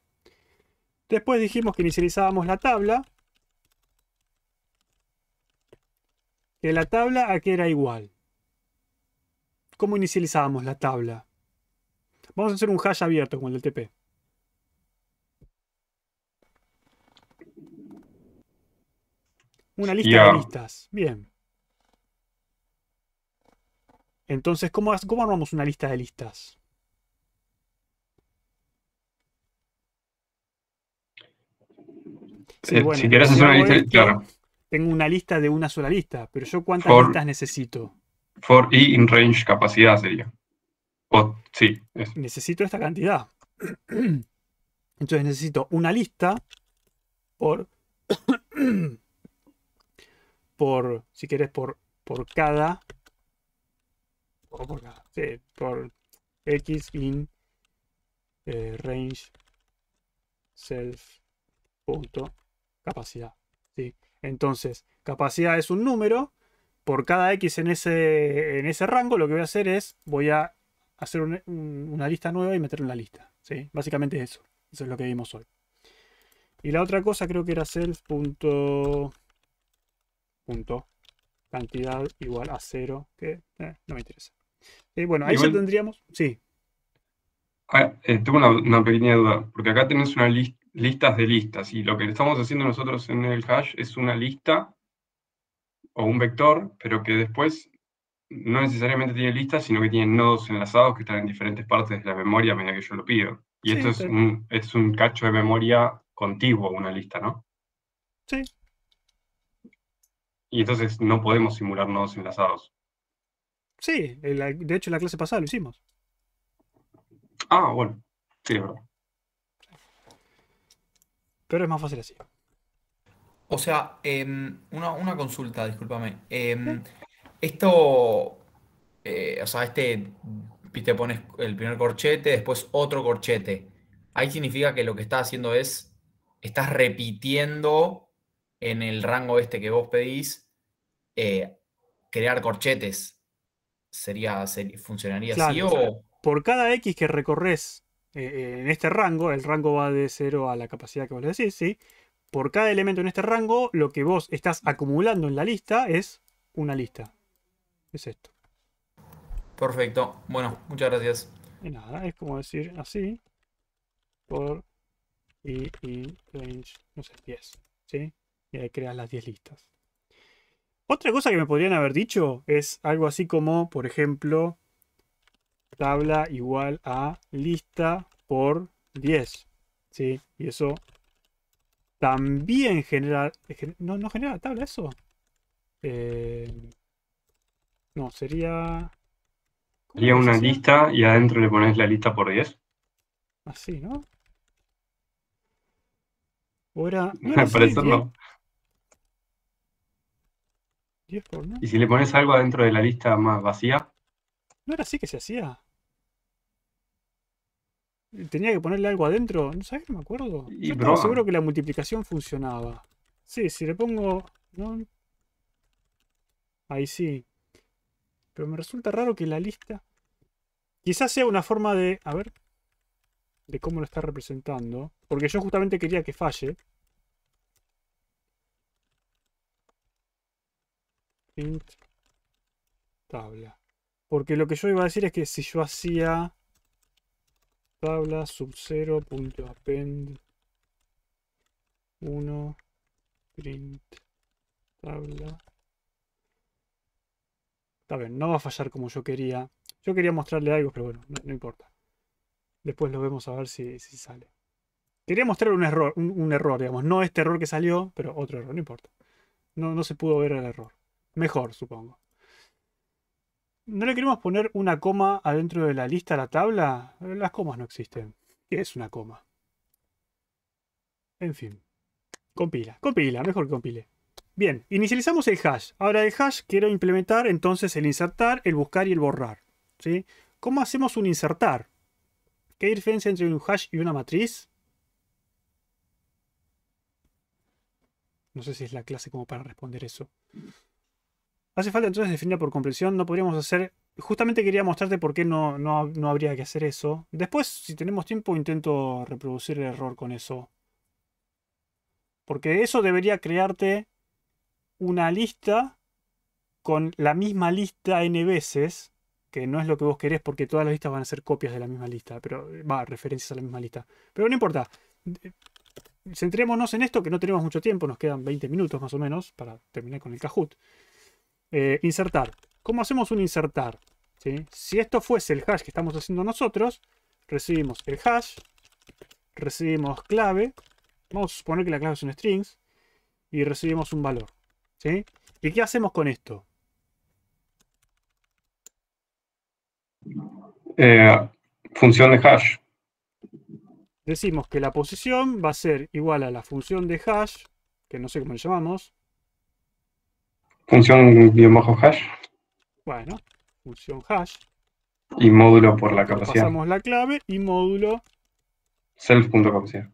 Después dijimos que inicializábamos la tabla. Que la tabla a qué era igual. ¿Cómo inicializábamos la tabla? Vamos a hacer un hash abierto como el del TP. Una lista de listas. Bien. Entonces, ¿cómo armamos una lista de listas? Sí, bueno, si querés hacer una lista, claro. Tengo una lista de una sola lista, pero yo ¿cuántas listas necesito? For i in range capacidad sería. Sí. Necesito esta cantidad. Entonces necesito una lista por si querés, por cada. Sí, por x in range self punto capacidad. ¿Sí? Entonces, capacidad es un número. Por cada x en ese rango, lo que voy a hacer es, voy a hacer una lista nueva y meterla en la lista. ¿Sí? Básicamente eso. Eso es lo que vimos hoy. Y la otra cosa creo que era self punto cantidad igual a 0, que no me interesa. Bueno, ahí ya tendríamos... Sí. Tengo una pequeña duda, porque acá tenés una listas de listas, y lo que estamos haciendo nosotros en el hash es una lista o un vector, pero que después no necesariamente tiene listas, sino que tiene nodos enlazados que están en diferentes partes de la memoria a medida que yo lo pido. Y sí, esto es un cacho de memoria contiguo, una lista, ¿no? Sí. Y entonces no podemos simular nodos enlazados. Sí, de hecho en la clase pasada lo hicimos. Ah, bueno. Sí, es verdad. Pero es más fácil así. O sea, una consulta, discúlpame. Esto, o sea, te pones el primer corchete, después otro corchete. Ahí significa que lo que estás haciendo estás repitiendo en el rango este que vos pedís, eh, crear corchetes. ¿Funcionaría así Claro, o...? por cada X que recorres en este rango, el rango va de 0 a la capacidad que vos le decís, ¿sí? Por cada elemento en este rango, lo que vos estás acumulando en la lista es una lista. Es esto. Perfecto. Bueno, muchas gracias. Y nada, es como decir así. Por y in range, no sé, 10. ¿Sí? Y ahí creas las 10 listas. Otra cosa que me podrían haber dicho es algo así como, por ejemplo, tabla igual a lista por 10. ¿Sí? Y eso también genera... No genera tabla eso. No, sería... ¿Cómo Haría era que se una hacía? lista y adentro le pones la lista por 10. Así, ¿no? ¿O era... ¿No era Al así? parecer no. 10 por, ¿no? Y si le pones algo adentro de la lista más vacía, ¿No era así que se hacía? ¿Tenía que ponerle algo adentro? ¿No sabes? No me acuerdo. y Yo estaba seguro proba. que la multiplicación funcionaba. Sí, si le pongo... ¿no? Ahí sí. Pero me resulta raro que la lista... Quizás sea una forma de... A ver. De cómo lo está representando. Porque yo justamente quería que falle. Print tabla. Porque lo que yo iba a decir es que si yo hacía... Tabla sub 0.append 1 print tabla. Está bien, no va a fallar como yo quería. Yo quería mostrarle algo, pero bueno, no importa. Después lo vemos a ver si sale. Quería mostrar un error, un error, digamos. No este error que salió, pero otro error, no importa. No se pudo ver el error. Mejor, supongo. ¿No le queremos poner una coma adentro de la lista a la tabla? Las comas no existen. ¿Qué es una coma? En fin. Compila, mejor que compile. Bien, inicializamos el hash. Ahora el hash quiero implementar entonces el insertar, el buscar y el borrar. ¿Sí? ¿Cómo hacemos un insertar? ¿Qué diferencia entre un hash y una matriz? No sé si es la clase como para responder eso. Hace falta entonces definirla por comprensión. No podríamos hacer... Justamente quería mostrarte por qué no habría que hacer eso. Después, si tenemos tiempo, intento reproducir el error con eso. Porque eso debería crearte una lista con la misma lista n veces, que no es lo que vos querés porque todas las listas van a ser copias de la misma lista, pero va, referencias a la misma lista. Pero no importa. Centrémonos en esto, que no tenemos mucho tiempo, nos quedan 20 minutos más o menos para terminar con el Kahoot. Insertar. ¿Cómo hacemos un insertar? ¿Sí? Si esto fuese el hash que estamos haciendo nosotros, recibimos el hash, recibimos clave, vamos a suponer que la clave es un strings, y recibimos un valor. ¿Sí? ¿Y qué hacemos con esto? Función de hash. Decimos que la posición va a ser igual a la función de hash, que no sé cómo le llamamos. Función guión bajo hash. Bueno, función hash. Y módulo por la Le capacidad. pasamos la clave y módulo Self.capacidad.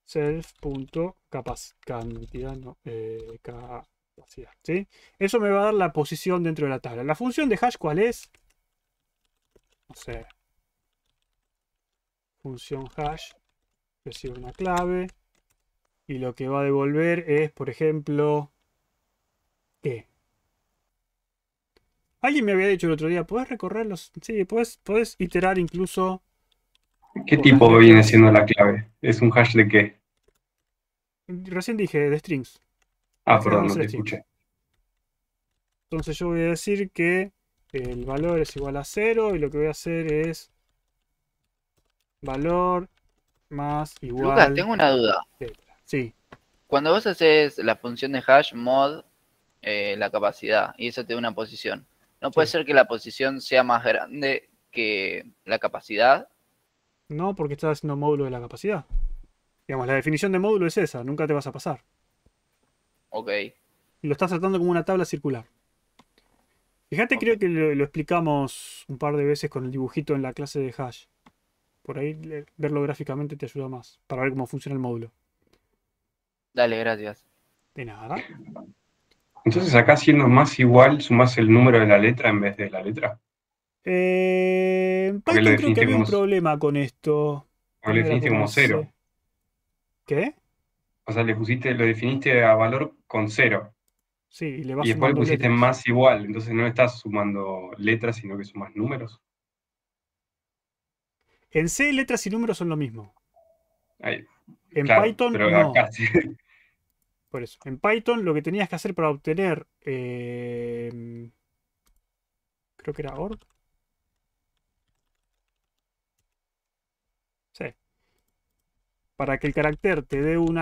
self.cantidad, no, capacidad, ¿sí? Eso me va a dar la posición dentro de la tabla. La función de hash, ¿cuál es? No sé. Función hash recibe una clave y lo que va a devolver es, por ejemplo, ¿qué? Alguien me había dicho el otro día, ¿puedes recorrerlos? Sí, puedes iterar incluso ¿Qué por las tipo viene letras. siendo la clave? ¿Es un hash de qué? Recién dije de strings. Ah, Este va perdón, a no ser te strings. escuché. Entonces yo voy a decir que el valor es igual a 0 y lo que voy a hacer es valor más Lucas, igual tengo una duda. letra. Sí, Cuando vos haces la función de hash mod la capacidad y eso te da una posición, ¿no puede sí. ser que la posición sea más grande que la capacidad? No, porque estás haciendo módulo de la capacidad. Digamos, la definición de módulo es esa, nunca te vas a pasar. Ok. Y lo estás tratando como una tabla circular. Fíjate, Ok. creo que lo explicamos un par de veces con el dibujito en la clase de hash. Por ahí verlo gráficamente te ayuda más, para ver cómo funciona el módulo. Dale, gracias. De nada. Entonces acá siendo más igual, sumás el número de la letra en vez de la letra. En Porque lo Python creo que definiste había un como, problema con esto. o lo No era definiste como como en cero. C. ¿Qué? O sea, lo definiste a valor con cero. Sí, y le vas Y después le sumando pusiste letras. más igual. Entonces no estás sumando letras, sino que sumas números. En C, letras y números son lo mismo. Ahí, En claro, Python, pero no. acá sí. Por eso. En Python lo que tenías que hacer para obtener. Creo que era OR. Sí. Para que el carácter te dé un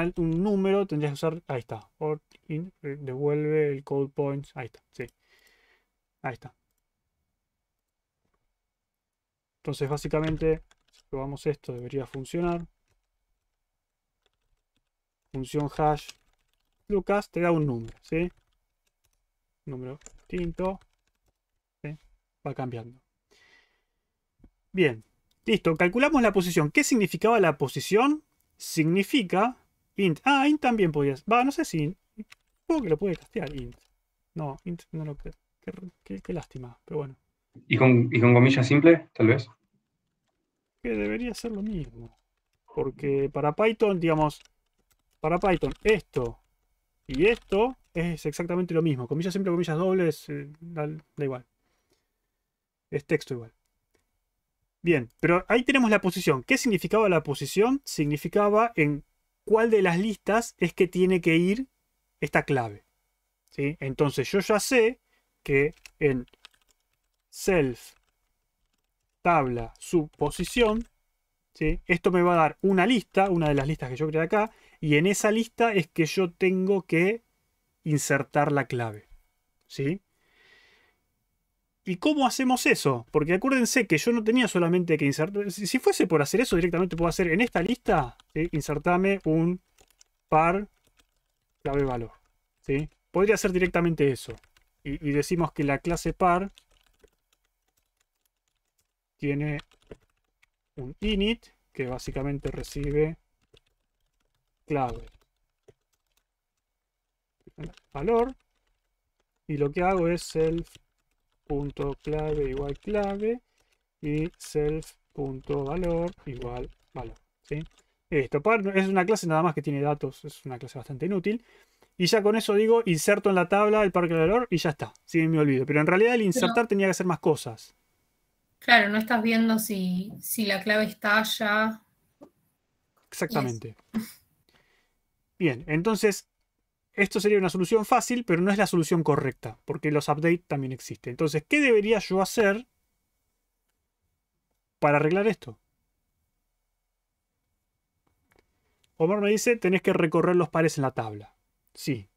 número, tendrías que usar. Ahí está. OR devuelve el code points. Ahí está. Sí. Ahí está. Entonces, básicamente, si probamos esto, debería funcionar. Función hash Lucas te da un número, ¿sí? Número distinto. ¿Sí? Va cambiando. Bien. Listo. Calculamos la posición. ¿Qué significaba la posición? Significa int. Ah, int también podías. Va, no sé si. Supongo que lo puede castear int. No, int no lo creo. Qué lástima. Pero bueno. Y con comillas simples, tal vez. Que debería ser lo mismo. Porque para Python, digamos. Para Python, esto y esto es exactamente lo mismo. Comillas simples, comillas dobles, da igual. Es texto igual. Bien, pero ahí tenemos la posición. ¿Qué significaba la posición? Significaba en cuál de las listas es que tiene que ir esta clave. ¿Sí? Entonces yo ya sé que en self tabla su posición, ¿sí? Esto me va a dar una lista, una de las listas que yo creé acá, y en esa lista es que yo tengo que insertar la clave. ¿Sí? ¿Y cómo hacemos eso? Porque acuérdense que yo no tenía solamente que insertar. Si fuese por hacer eso, directamente puedo hacer en esta lista, ¿sí? Insertame un par clave valor. ¿Sí? Podría hacer directamente eso. Y decimos que la clase par tiene un init que básicamente recibe clave valor. Y lo que hago es self.clave igual clave y self.valor igual valor. ¿Sí? Esto es una clase nada más que tiene datos, es una clase bastante inútil. Y ya con eso digo, inserto en la tabla el par clave valor y ya está. Sí, me olvido. Pero en realidad el insertar tenía que hacer más cosas. Claro, no estás viendo si la clave está allá. Exactamente. Bien, entonces esto sería una solución fácil, pero no es la solución correcta, porque los updates también existen. Entonces, ¿qué debería yo hacer para arreglar esto? Omar me dice, tenés que recorrer los pares en la tabla. Sí.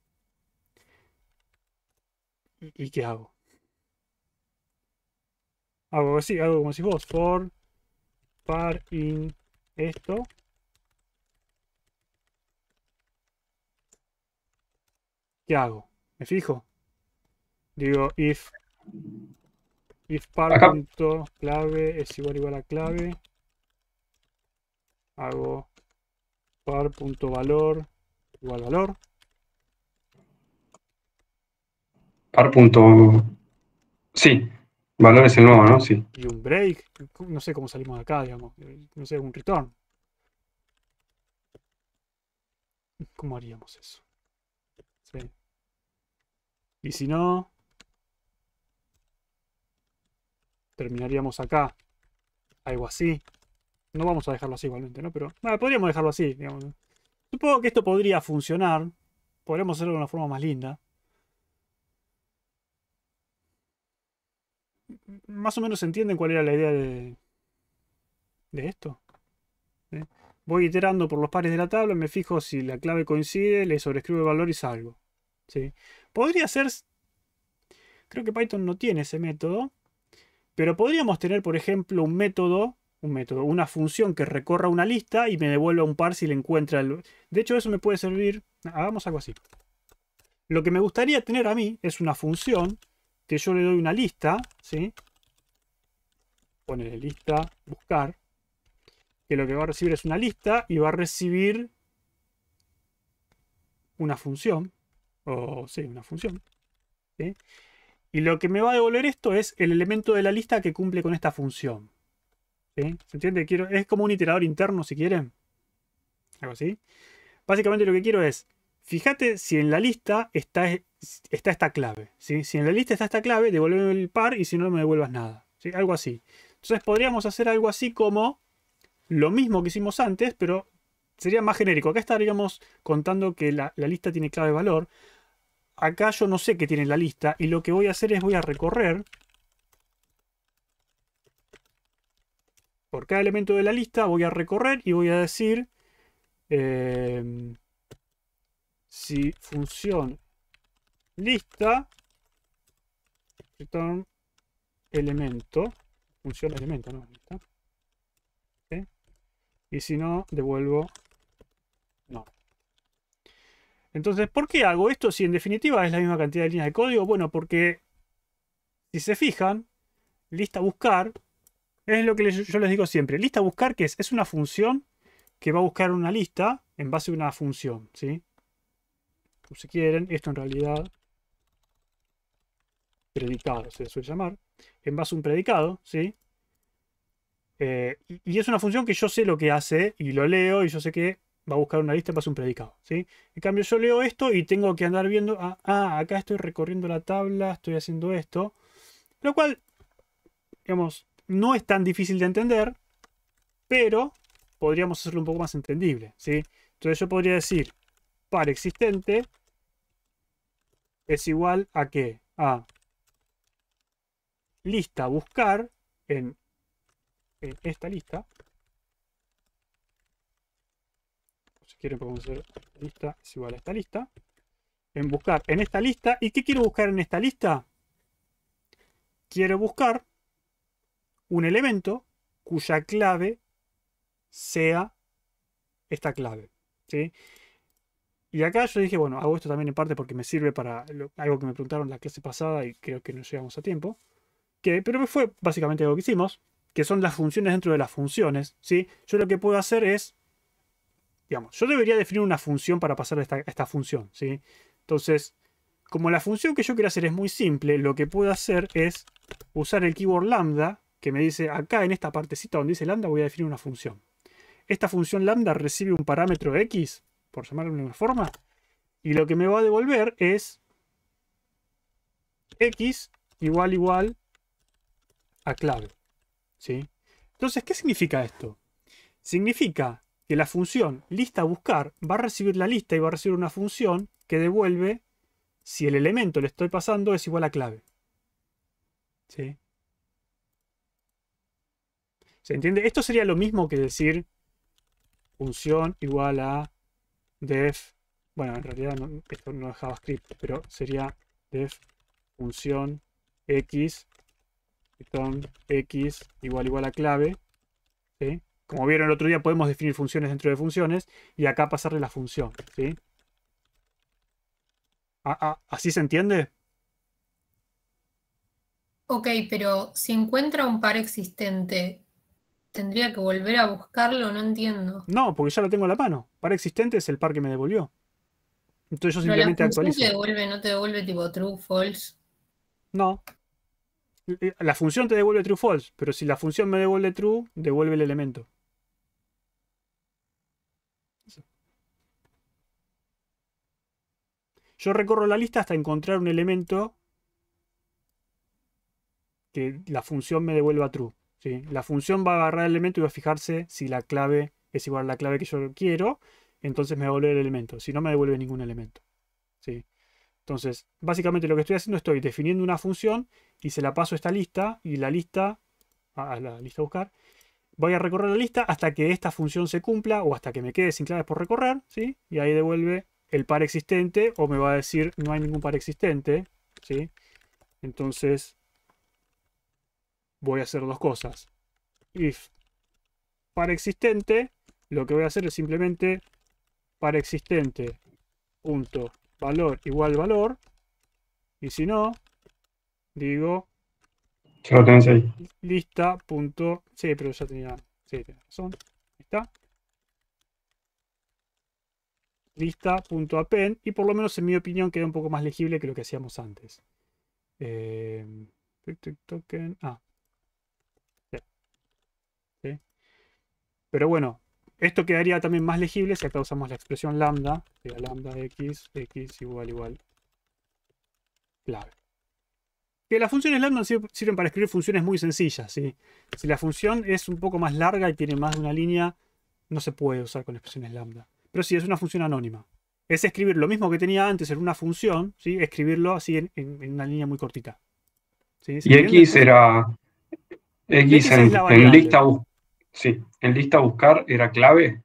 ¿Y qué hago? Hago así, hago como si vos, for par in esto. ¿Qué hago? ¿Me fijo? Digo, if Acá, par.clave es igual a clave. Hago par.valor igual valor. par punto. Sí, valor es el nuevo, ¿no? Sí. Y un break. No sé cómo salimos de acá, digamos. No sé, un return. ¿Cómo haríamos eso? Sí. Y si no, terminaríamos acá. Algo así. No vamos a dejarlo así igualmente, ¿no? Pero bueno, podríamos dejarlo así, digamos. Supongo que esto podría funcionar. Podríamos hacerlo de una forma más linda. Más o menos entienden cuál era la idea de esto. ¿Sí? Voy iterando por los pares de la tabla, me fijo si la clave coincide, le sobrescribo el valor y salgo. ¿Sí? Podría ser... Creo que Python no tiene ese método. Pero podríamos tener, por ejemplo, un método un método, una función que recorra una lista y me devuelva un par si le encuentra el... De hecho, eso me puede servir... Hagamos algo así. Lo que me gustaría tener a mí es una función que yo le doy una lista, ¿sí? Ponele lista, buscar, que lo que va a recibir es una lista y va a recibir una función, o sí, una función, ¿sí? Y lo que me va a devolver esto es el elemento de la lista que cumple con esta función. ¿Sí? ¿Se entiende? Es como un iterador interno, si quieren. Algo así. Básicamente lo que quiero es, fíjate si en la lista está esta clave. ¿Sí? Si en la lista está esta clave, devuelve el par y si no, no me devuelvas nada. ¿Sí? Algo así. Entonces podríamos hacer algo así como lo mismo que hicimos antes, pero sería más genérico. Acá estaríamos contando que la lista tiene clave valor. Acá yo no sé qué tiene la lista y lo que voy a hacer es voy a recorrer por cada elemento de la lista, voy a recorrer y voy a decir si función lista return elemento, función elemento, no lista. ¿Sí? Y si no, devuelvo no. Entonces, ¿por qué hago esto si en definitiva es la misma cantidad de líneas de código? Bueno, porque si se fijan, lista buscar es lo que yo les digo siempre. Lista buscar, ¿qué es? Es una función que va a buscar una lista en base a una función, ¿sí? O si quieren, esto en realidad predicado se suele llamar, en base a un predicado, ¿sí? Y es una función que yo sé lo que hace y lo leo y yo sé que va a buscar una lista en base a un predicado, ¿sí? En cambio yo leo esto y tengo que andar viendo, acá estoy recorriendo la tabla, estoy haciendo esto, lo cual, digamos, no es tan difícil de entender, pero podríamos hacerlo un poco más entendible, ¿sí? Entonces yo podría decir par existente es igual a ¿qué? A lista buscar en esta lista. Si quieren podemos hacer lista es igual a esta lista. En buscar en esta lista. ¿Y qué quiero buscar en esta lista? Quiero buscar un elemento cuya clave sea esta clave, ¿sí? Y acá yo dije, bueno, hago esto también en parte porque me sirve para algo que me preguntaron en la clase pasada y creo que no llegamos a tiempo. Pero fue básicamente algo que hicimos, que son las funciones dentro de las funciones, ¿sí? Yo lo que puedo hacer es, digamos, yo debería definir una función para pasar a esta función, ¿sí? Entonces, como la función que yo quiero hacer es muy simple, lo que puedo hacer es usar el keyword lambda, que me dice acá en esta partecita donde dice lambda voy a definir una función. Esta función lambda recibe un parámetro x, por llamarlo de una forma, y lo que me va a devolver es x igual a clave, ¿sí? Entonces, ¿qué significa esto? Significa que la función lista buscar va a recibir la lista y va a recibir una función que devuelve si el elemento le estoy pasando es igual a clave, ¿sí? ¿Se entiende? Esto sería lo mismo que decir función igual a def, bueno, en realidad no, esto no es JavaScript, pero sería def función x, return x igual a clave, ¿sí? Como vieron el otro día podemos definir funciones dentro de funciones y acá pasarle la función, ¿sí? ¿Así se entiende? Ok, pero si encuentra un par existente, ¿tendría que volver a buscarlo? No entiendo. No, porque ya lo tengo a la mano. Par existente es el par que me devolvió. Entonces yo Pero la simplemente función actualizo. no te devuelve tipo true, false. No. La función te devuelve true false, pero si la función me devuelve true, devuelve el elemento. Yo recorro la lista hasta encontrar un elemento que la función me devuelva true, ¿sí? La función va a agarrar el elemento y va a fijarse si la clave es igual a la clave que yo quiero, entonces me devuelve el elemento. Si no, me devuelve ningún elemento, ¿sí? Entonces, básicamente lo que estoy haciendo, estoy definiendo una función y se la paso a esta lista y la lista, a la lista buscar, voy a recorrer la lista hasta que esta función se cumpla o hasta que me quede sin claves por recorrer, ¿sí? Y ahí devuelve el par existente o me va a decir no hay ningún par existente, ¿sí? Entonces voy a hacer dos cosas. If para existente, lo que voy a hacer es simplemente para existente punto valor igual valor. Y si no, digo Ya lo tenés ahí. lista punto... Sí, pero ya tenía... Sí, tenés razón. Ahí está. Lista.append. Y por lo menos en mi opinión queda un poco más legible que lo que hacíamos antes. Token. Ah. Sí. Pero bueno, esto quedaría también más legible si acá usamos la expresión lambda. Lambda x igual clave. Que las funciones lambda sirven para escribir funciones muy sencillas, ¿sí? Si la función es un poco más larga y tiene más de una línea, no se puede usar con expresiones lambda. Pero sí, es una función anónima. Es escribir lo mismo que tenía antes en una función, ¿sí? Escribirlo así en una línea muy cortita. ¿Sí? ¿Se Y entiende? X era. X es la en variable. lista sí, en lista buscar era clave.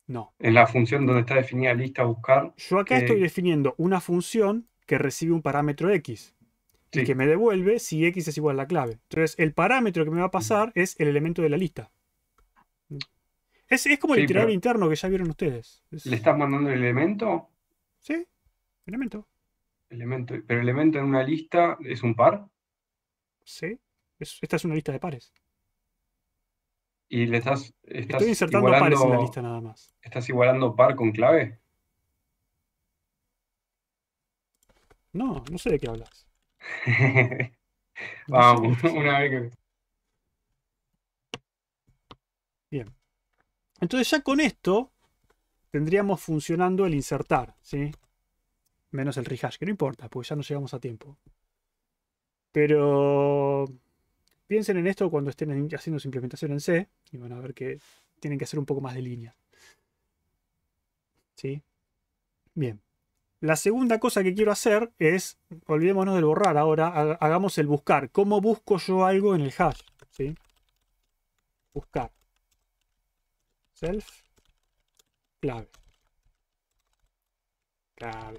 No. En la función donde está definida lista buscar. Yo acá estoy definiendo una función que recibe un parámetro X. Y Sí. que me devuelve si X es igual a la clave. Entonces, el parámetro que me va a pasar es el elemento de la lista. Es como el Sí, iterador pero interno que ya vieron ustedes. ¿le estás mandando el elemento? Sí, elemento. Pero elemento en una lista es un par. Sí. Esta es una lista de pares. Y le Estoy estás insertando pares en la lista nada más. ¿Estás igualando par con clave? No, no sé de qué hablas. No Vamos, sé. una vez que. Bien. Entonces ya con esto tendríamos funcionando el insertar, ¿sí? Menos el rehash, que no importa, porque ya no llegamos a tiempo. Pero piensen en esto cuando estén haciendo su implementación en C y van a ver que tienen que hacer un poco más de línea. ¿Sí? Bien. La segunda cosa que quiero hacer es, olvidémonos del borrar ahora, hagamos el buscar. ¿Cómo busco yo algo en el hash? ¿Sí? Buscar. Self. Clave. Clave.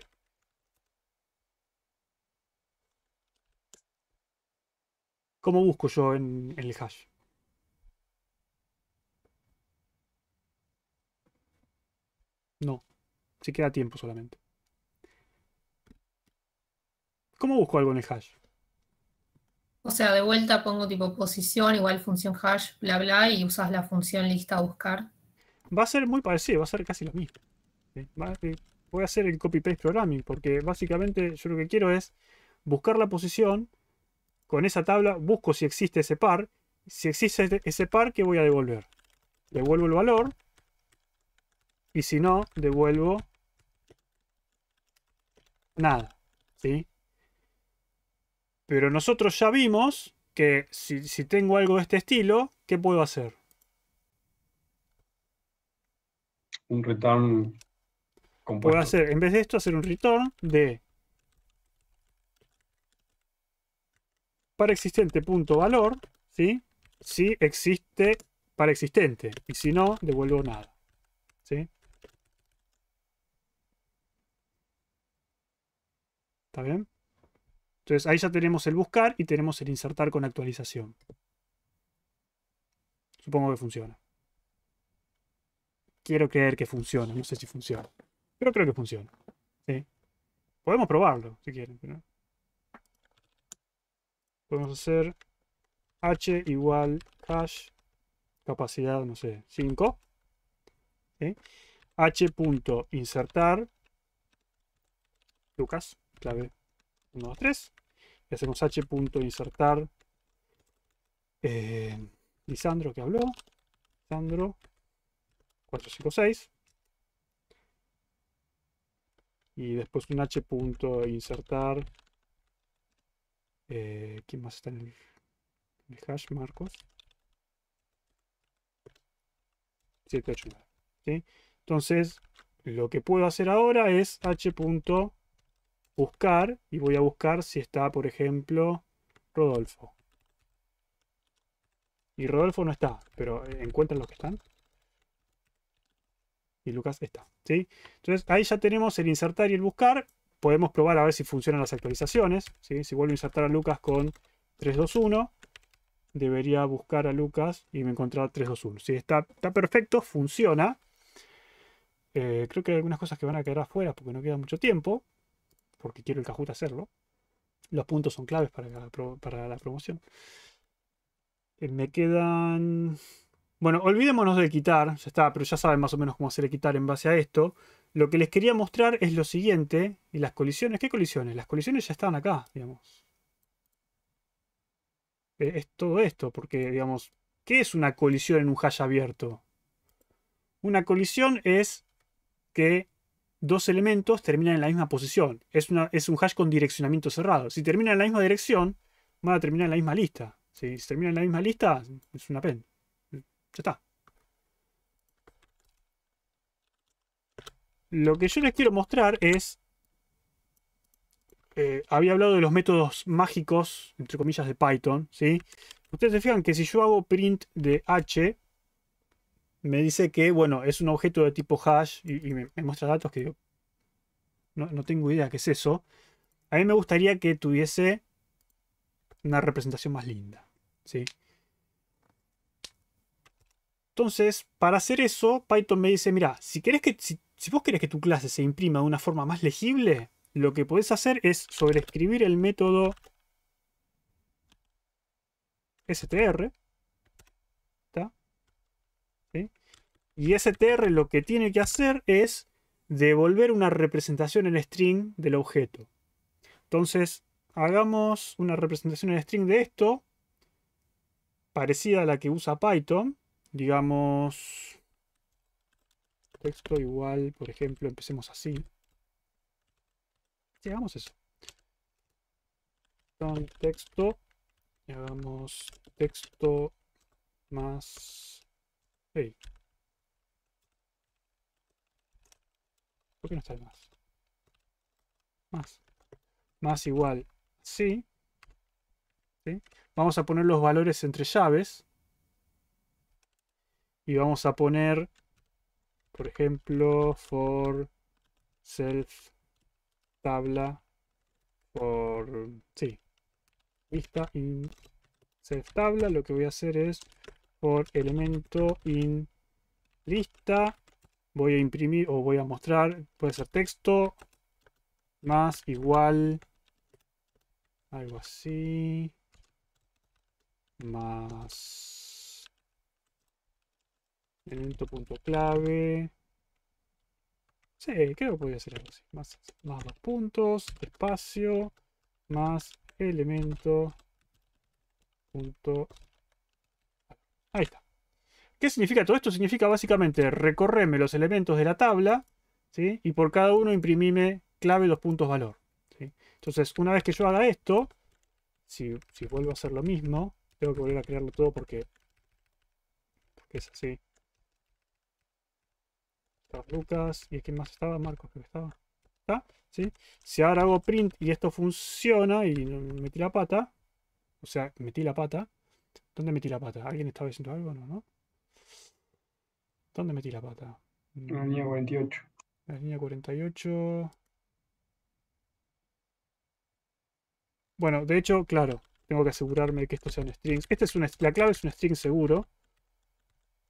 ¿Cómo busco yo en el hash? No. Si queda tiempo solamente. ¿Cómo busco algo en el hash? O sea, de vuelta pongo tipo posición igual función hash, bla, bla, y usas la función lista buscar. Va a ser muy parecido, va a ser casi lo mismo. ¿Sí? Voy a hacer el copy-paste programming, porque básicamente yo lo que quiero es buscar la posición. Con esa tabla busco si existe ese par. Si existe ese par, ¿qué voy a devolver? Devuelvo el valor. Y si no, devuelvo nada. ¿Sí? Pero nosotros ya vimos que si tengo algo de este estilo, ¿qué puedo hacer? Un return compuesto. Puedo hacer, en vez de esto, hacer un return de para existente.valor, ¿sí? Si existe para existente. Y si no, devuelvo nada. ¿Sí? ¿Está bien? Entonces ahí ya tenemos el buscar y tenemos el insertar con actualización. Supongo que funciona. Quiero creer que funciona. No sé si funciona. Pero creo que funciona. ¿Sí? Podemos probarlo si quieren. Pero... podemos hacer h igual hash capacidad, no sé, 5. ¿Sí? h.insertar Lucas, clave 1, 2, 3. Y hacemos h.insertar Lisandro, que habló. Lisandro 4, 5, 6. Y después un h.insertar. ¿Quién más está en el hash? Marcos. 7, 8, 9. ¿Sí? Entonces, lo que puedo hacer ahora es h.buscar y voy a buscar si está, por ejemplo, Rodolfo. Y Rodolfo no está, pero encuentran los que están. Y Lucas está. ¿Sí? Entonces, ahí ya tenemos el insertar y el buscar. Podemos probar a ver si funcionan las actualizaciones. ¿Sí? Si vuelvo a insertar a Lucas con 3, 2, 1. debería buscar a Lucas y me encontrar 321. Sí, está perfecto, funciona. Creo que hay algunas cosas que van a quedar afuera porque no queda mucho tiempo, porque quiero el Kahoot hacerlo. Los puntos son claves para la promoción. Me quedan... Bueno, olvidémonos de quitar, ya está, pero ya saben más o menos cómo hacer el quitar en base a esto. Lo que les quería mostrar es lo siguiente, y las colisiones, ¿qué colisiones? Las colisiones ya están acá, digamos. Es todo esto, porque, digamos, ¿qué es una colisión en un hash abierto? Una colisión es que dos elementos terminan en la misma posición. Es un hash con direccionamiento cerrado. Si terminan en la misma dirección, van a terminar en la misma lista. Si terminan en la misma lista, es una pen. Ya está. Lo que yo les quiero mostrar es... había hablado de los métodos mágicos, entre comillas, de Python, ¿sí? Ustedes se fijan que si yo hago print de h, me dice que, bueno, es un objeto de tipo hash y me muestra datos que no tengo idea qué es eso. A mí me gustaría que tuviese una representación más linda, ¿sí? Entonces, para hacer eso, Python me dice, mira, si vos querés que tu clase se imprima de una forma más legible, lo que podés hacer es sobreescribir el método str. ¿Está? ¿Sí? Y str lo que tiene que hacer es devolver una representación en string del objeto. Entonces, hagamos una representación en string de esto, parecida a la que usa Python. Digamos, texto igual, por ejemplo, empecemos así. Sí, hagamos eso. Texto, y hagamos texto más... Hey. ¿Por qué no está el más? Más igual, sí. ¿Sí? Vamos a poner los valores entre llaves. Y vamos a poner, por ejemplo, for self tabla por... Sí. Lista in self tabla. Lo que voy a hacer es por elemento in lista. Voy a imprimir o voy a mostrar, puede ser texto más igual algo así más elemento punto clave. Sí, creo que podría ser algo así. Más dos puntos, espacio, más elemento punto. Ahí está. ¿Qué significa todo esto? Significa básicamente recorrerme los elementos de la tabla, ¿sí? Y por cada uno imprimime clave dos puntos valor, ¿sí? Entonces, una vez que yo haga esto, si vuelvo a hacer lo mismo, tengo que volver a crearlo todo porque es así. Estaba Lucas, ¿y quién más estaba? Marcos creo que estaba. ¿Está? ¿Sí? Si ahora hago print y esto funciona y metí la pata, o sea, metí la pata. ¿Dónde metí la pata? ¿Alguien estaba diciendo algo? No. ¿Dónde metí la pata? En la línea 48. La línea 48. Bueno, de hecho, claro, tengo que asegurarme de que esto sea un string. La clave es un string seguro,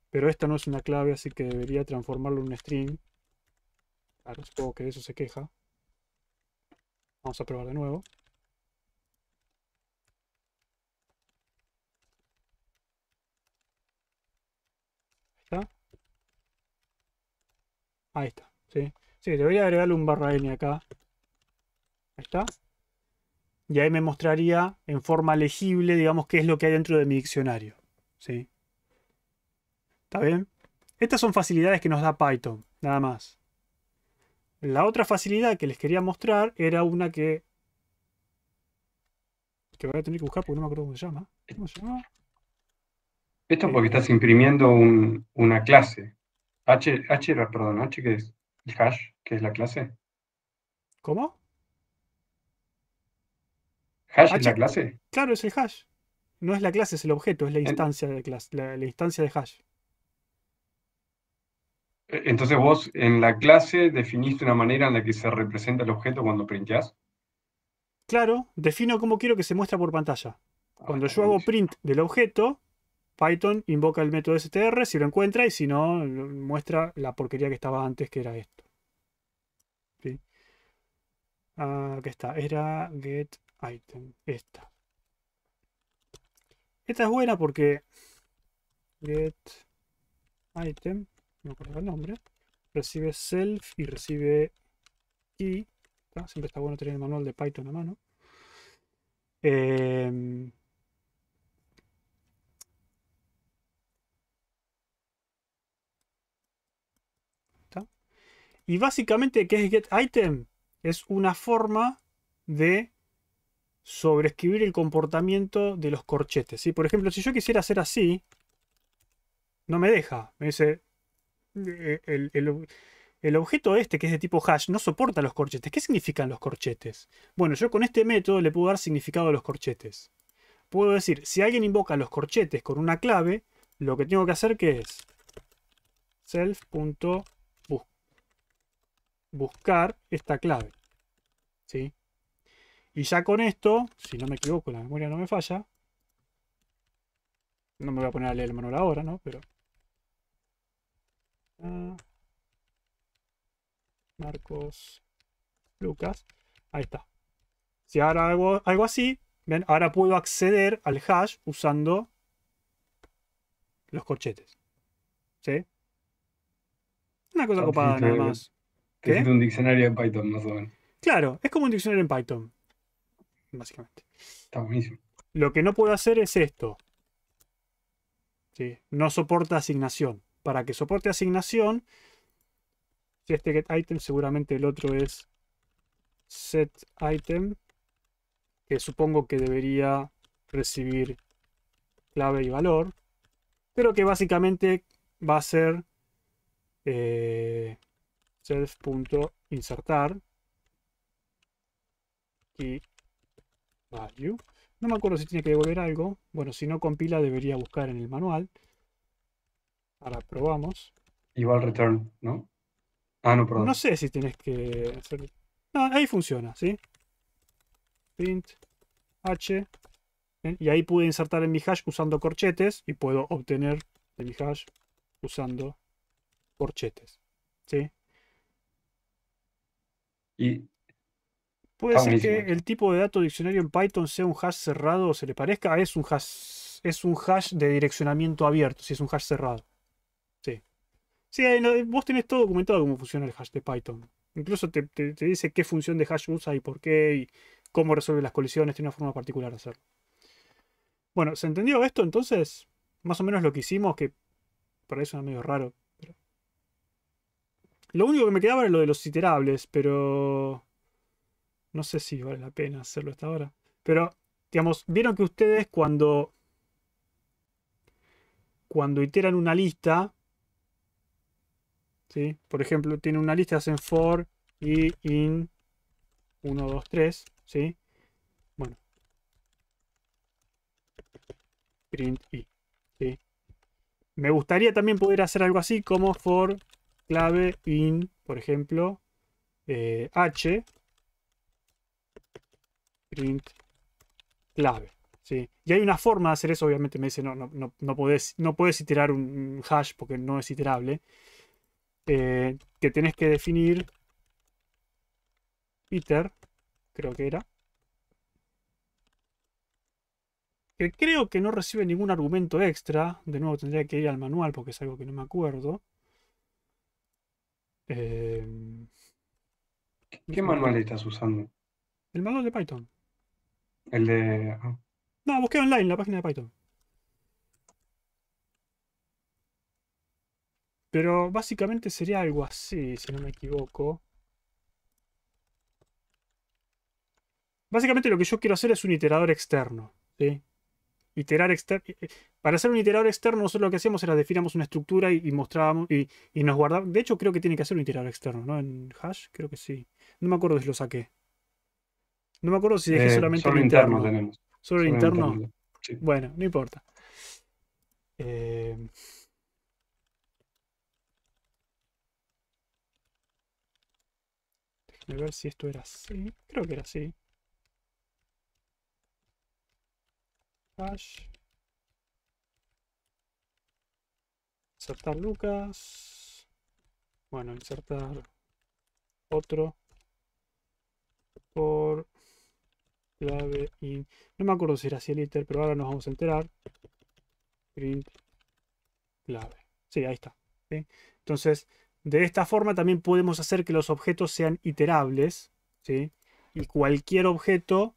pero esta no es una clave, así que debería transformarlo en un string. Claro, supongo que de eso se queja. Vamos a probar de nuevo. Ahí está. Ahí está, ¿sí? Sí, debería agregarle un barra n acá. Ahí está. Y ahí me mostraría en forma legible, digamos, qué es lo que hay dentro de mi diccionario, ¿sí? ¿Está bien? Estas son facilidades que nos da Python, nada más. La otra facilidad que les quería mostrar era una que voy a tener que buscar porque no me acuerdo cómo se llama. ¿Cómo se llama? Esto porque estás imprimiendo una clase. Perdón, H que es el hash, que es la clase. ¿Cómo? ¿Hash es la clase? Claro, es el hash. No es la clase, es el objeto, es la En- instancia de clase, la instancia de hash. Entonces vos en la clase definiste una manera en la que se representa el objeto cuando printeás. Claro, defino cómo quiero que se muestre por pantalla. Cuando yo hago print del objeto, Python invoca el método str si lo encuentra y si no, muestra la porquería que estaba antes, que era esto. ¿Sí? Aquí está, era getItem. Esta. Esta es buena porque getItem, no me acuerdo el nombre, recibe self y recibe key. Siempre está bueno tener el manual de Python a mano. Y básicamente, ¿qué es getItem? Es una forma de sobreescribir el comportamiento de los corchetes. ¿Sí? Por ejemplo, si yo quisiera hacer así, no me deja. Me dice, el objeto este, que es de tipo hash, no soporta los corchetes. ¿Qué significan los corchetes? Bueno, yo con este método le puedo dar significado a los corchetes. Puedo decir, si alguien invoca los corchetes con una clave, lo que tengo que hacer que es self.buscar esta clave. ¿Sí? Y ya con esto, si no me equivoco, la memoria no me falla. No me voy a poner a leer el manual ahora, ¿no? Pero... Marcos Lucas. Ahí está. Si ahora hago algo así, ¿ven? Ahora puedo acceder al hash usando los corchetes. ¿Sí? Una cosa copada nada más. Te hiciste un diccionario de Python, más o menos. Claro, es como un diccionario en Python. Básicamente. Está buenísimo. Lo que no puedo hacer es esto. ¿Sí? No soporta asignación. Para que soporte asignación, si este getItem, seguramente el otro es setItem, que supongo que debería recibir clave y valor, pero que básicamente va a ser self.insertar y value. No me acuerdo si tiene que devolver algo. Bueno, si no compila debería buscar en el manual. Ahora probamos. Igual return, ¿no? Ah, no, perdón. No sé si tienes que hacer... No, ahí funciona, ¿sí? Print h. ¿bien? Y ahí pude insertar en mi hash usando corchetes y puedo obtener de mi hash usando corchetes. ¿Sí? Y Puede está ser buenísimo que esto. el tipo de dato diccionario en Python sea un hash cerrado o se le parezca. Es un hash de direccionamiento abierto, si es un hash cerrado. Sí. Sí, vos tenés todo documentado cómo funciona el hash de Python. Incluso te dice qué función de hash usa y por qué y cómo resuelve las colisiones. Tiene una forma particular de hacerlo. Bueno, ¿se entendió esto entonces? Más o menos lo que hicimos, que por ahí suena medio raro. Pero... Lo único que me quedaba era lo de los iterables, pero no sé si vale la pena hacerlo hasta ahora. Pero, digamos, vieron que ustedes cuando iteran una lista, ¿sí? Por ejemplo, tienen una lista, hacen for y in 1, 2, 3, ¿sí? Bueno, print i, ¿sí? Me gustaría también poder hacer algo así como for clave in, por ejemplo, h, print clave, ¿sí? Y hay una forma de hacer eso, obviamente me dice, no podés iterar un hash porque no es iterable. Que tenés que definir iter, creo que era, que creo que no recibe ningún argumento extra. De nuevo tendría que ir al manual porque es algo que no me acuerdo. ¿Qué manual estás usando? El manual de Python. El de... No, busqué online la página de Python. Pero básicamente sería algo así, si no me equivoco. Básicamente lo que yo quiero hacer es un iterador externo, ¿sí? Para hacer un iterador externo, nosotros lo que hacíamos era definamos una estructura y mostrábamos y nos guardábamos. De hecho, creo que tiene que hacer un iterador externo, ¿no? En hash, creo que sí. No me acuerdo si lo saqué. No me acuerdo si dejé solamente el solo interno interno. tenemos. ¿Solo el Solo interno? Sí. Bueno, no importa. Déjenme ver si esto era así. Creo que era así. hash. Insertar Lucas. Bueno, insertar otro por clave in. No me acuerdo si era así el iter, pero ahora nos vamos a enterar. Print clave. Sí, ahí está. ¿Sí? Entonces, de esta forma también podemos hacer que los objetos sean iterables, ¿sí? Y cualquier objeto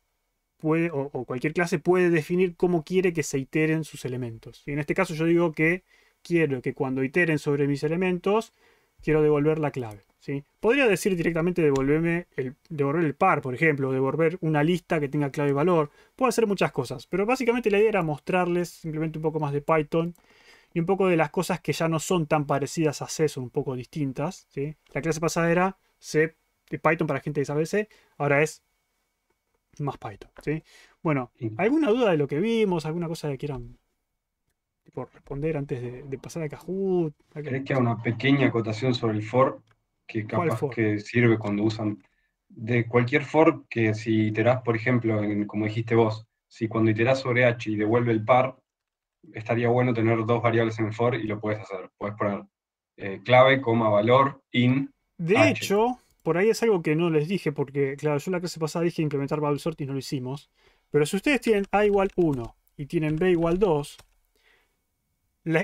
puede, o cualquier clase puede definir cómo quiere que se iteren sus elementos. Y en este caso yo digo que quiero que cuando iteren sobre mis elementos, quiero devolver la clave. ¿Sí? Podría decir directamente devolver el par, por ejemplo, o devolver una lista que tenga clave y valor. Puedo hacer muchas cosas, pero básicamente la idea era mostrarles simplemente un poco más de Python y un poco de las cosas que ya no son tan parecidas a C, son un poco distintas. ¿Sí? La clase pasada era C, de Python para gente que sabe C, ahora es más Python. ¿Sí? Bueno, Y ¿alguna duda de lo que vimos? ¿Alguna cosa que quieran tipo, responder antes de pasar a Kahoot? ¿Querés que haga una pequeña acotación sobre el for que ¿Cuál capaz for? que sirve cuando usan de cualquier for que si iterás, por ejemplo, como dijiste vos, si cuando iterás sobre h y devuelve el par, estaría bueno tener dos variables en el for y lo puedes hacer. Puedes poner clave, coma, valor, in, De h. hecho, por ahí es algo que no les dije, porque, claro, yo la clase pasada dije implementar bubble sort y no lo hicimos. Pero si ustedes tienen A igual 1 y tienen B igual 2,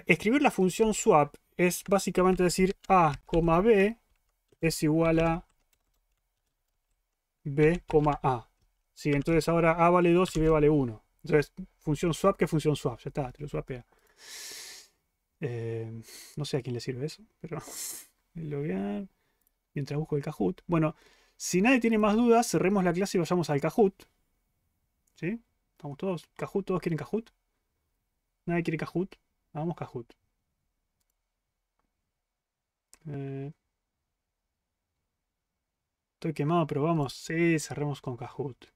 escribir la función swap es básicamente decir A, B es igual a B, A. ¿Sí? Entonces ahora A vale 2 y B vale 1. Entonces, función swap, ¿qué función swap? Ya está, te lo swapea. No sé a quién le sirve eso, pero loguear mientras busco el Kahoot. Bueno, si nadie tiene más dudas, cerremos la clase y vayamos al Kahoot. ¿Sí? ¿Vamos todos? ¿Kahoot? ¿Todos quieren Kahoot? ¿Nadie quiere Kahoot? Vamos Kahoot. Estoy quemado, pero vamos. Sí, cerremos con Kahoot.